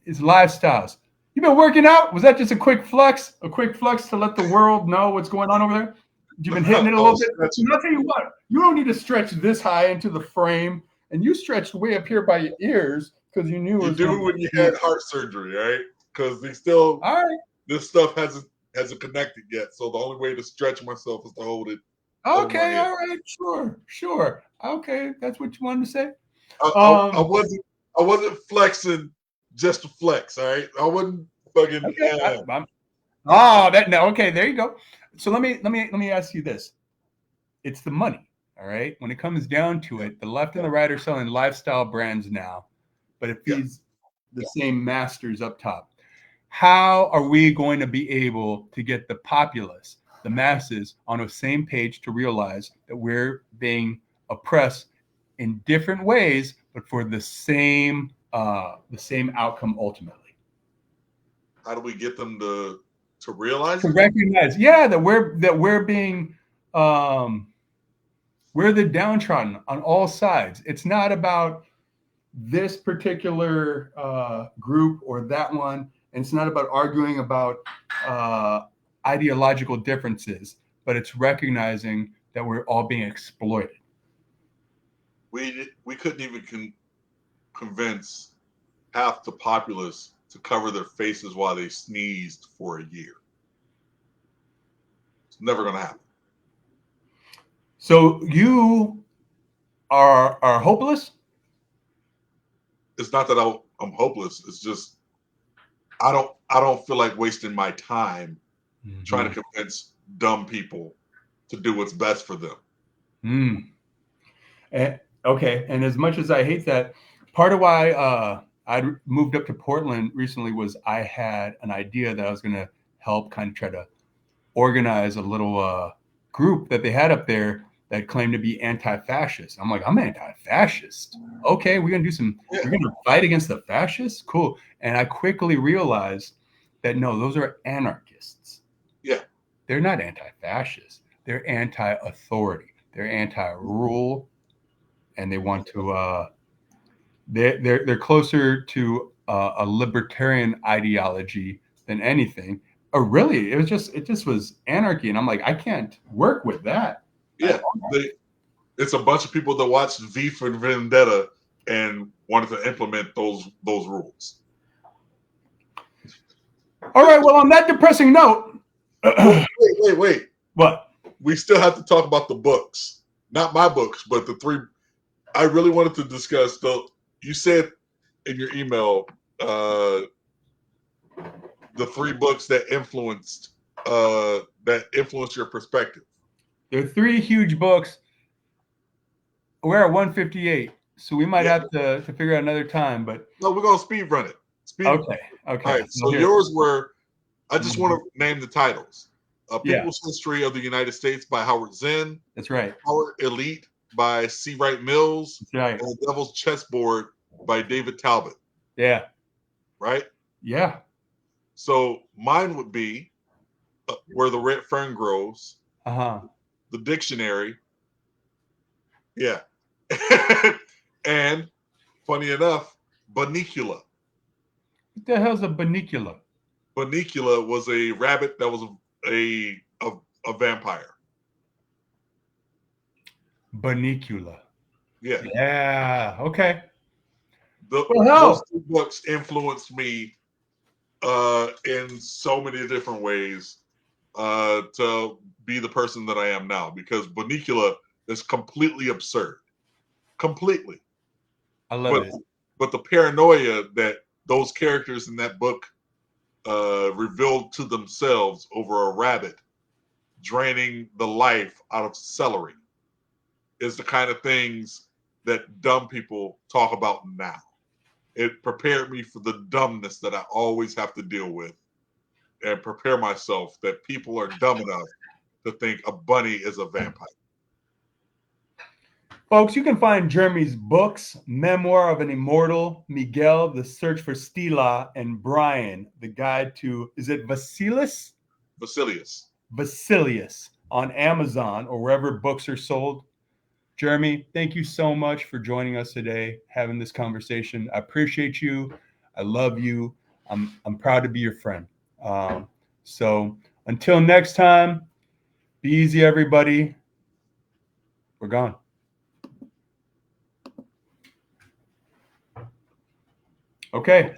it's lifestyles. You've been working out? Was that just a quick flex? A quick flex to let the world know what's going on over there? You've been hitting it a little bit. And I'll tell you what, you don't need to stretch this high into the frame, and you stretched way up here by your ears because you knew it was. You do when you had heart surgery, right? Because they still, all right. This stuff hasn't connected yet. So the only way to stretch myself is to hold it. Okay, all right, sure. Okay, that's what you wanted to say. I wasn't flexing just to flex. All right, I wasn't fucking. Okay, okay. There you go. So let me ask you this: it's the money, all right. When it comes down to it, the left and the right are selling lifestyle brands now, but it feeds the same masters up top. How are we going to be able to get the populace, the masses, on the same page to realize that we're being oppressed in different ways, but for the same outcome ultimately? How do we get them to realize to recognize, that we're being we're the downtrodden on all sides. It's not about this particular group or that one. And it's not about arguing about ideological differences, but it's recognizing that we're all being exploited. We couldn't even convince half the populace to cover their faces while they sneezed for a year. It's never going to happen. So you are hopeless? It's not that I'm hopeless. It's just I don't feel like wasting my time trying to convince dumb people to do what's best for them. Okay, and as much as I hate that, part of why I moved up to Portland recently was I had an idea that I was going to help kind of try to organize a little group that they had up there that claimed to be anti-fascist. I'm like, I'm anti-fascist. Okay, we're going to do we're going to fight against the fascists? Cool. And I quickly realized that no, those are anarchists. Yeah. They're not anti-fascist. They're anti-authority. They're anti-rule. And they want to they're closer to a libertarian ideology than anything. Oh, really? It just was anarchy, and I'm like, I can't work with that. Yeah, it's a bunch of people that watched V for Vendetta and wanted to implement those rules. All right. Well, on that depressing note, wait. What? We still have to talk about the books, not my books, but the three. I really wanted to discuss you said in your email the three books that influenced your perspective. There are three huge books. We're at 158, so we might have to figure out another time. But no, we're gonna speed run it. Okay. All right. So yours were. I just want to name the titles. People's History of the United States by Howard Zinn. That's right. Power Elite by C. Wright Mills. That's right. And The Devil's Chessboard by David Talbot. Yeah. Right? Yeah. So mine would be Where the Red Fern Grows. Uh-huh. The Dictionary. Yeah. And funny enough, Bunnicula. What the hell's a bunnicula? Bunnicula was a rabbit that was a vampire. Bunnicula. Yeah. Yeah. Okay. Those two books influenced me in so many different ways to be the person that I am now, because Bunnicula is completely absurd. Completely. I love it. But the paranoia that those characters in that book revealed to themselves over a rabbit draining the life out of celery. is the kind of things that dumb people talk about now. It prepared me for the dumbness that I always have to deal with, and prepare myself that people are dumb enough to think a bunny is a vampire. Folks, you can find Jeremy's books, Memoir of an Immortal, Miguel, The Search for Stila, and Brian, The Guide to, is it Vasilis? Vasilius on Amazon or wherever books are sold. Jeremy, thank you so much for joining us today, having this conversation. I appreciate you. I love you. I'm proud to be your friend. So until next time, be easy, everybody. We're gone. Okay.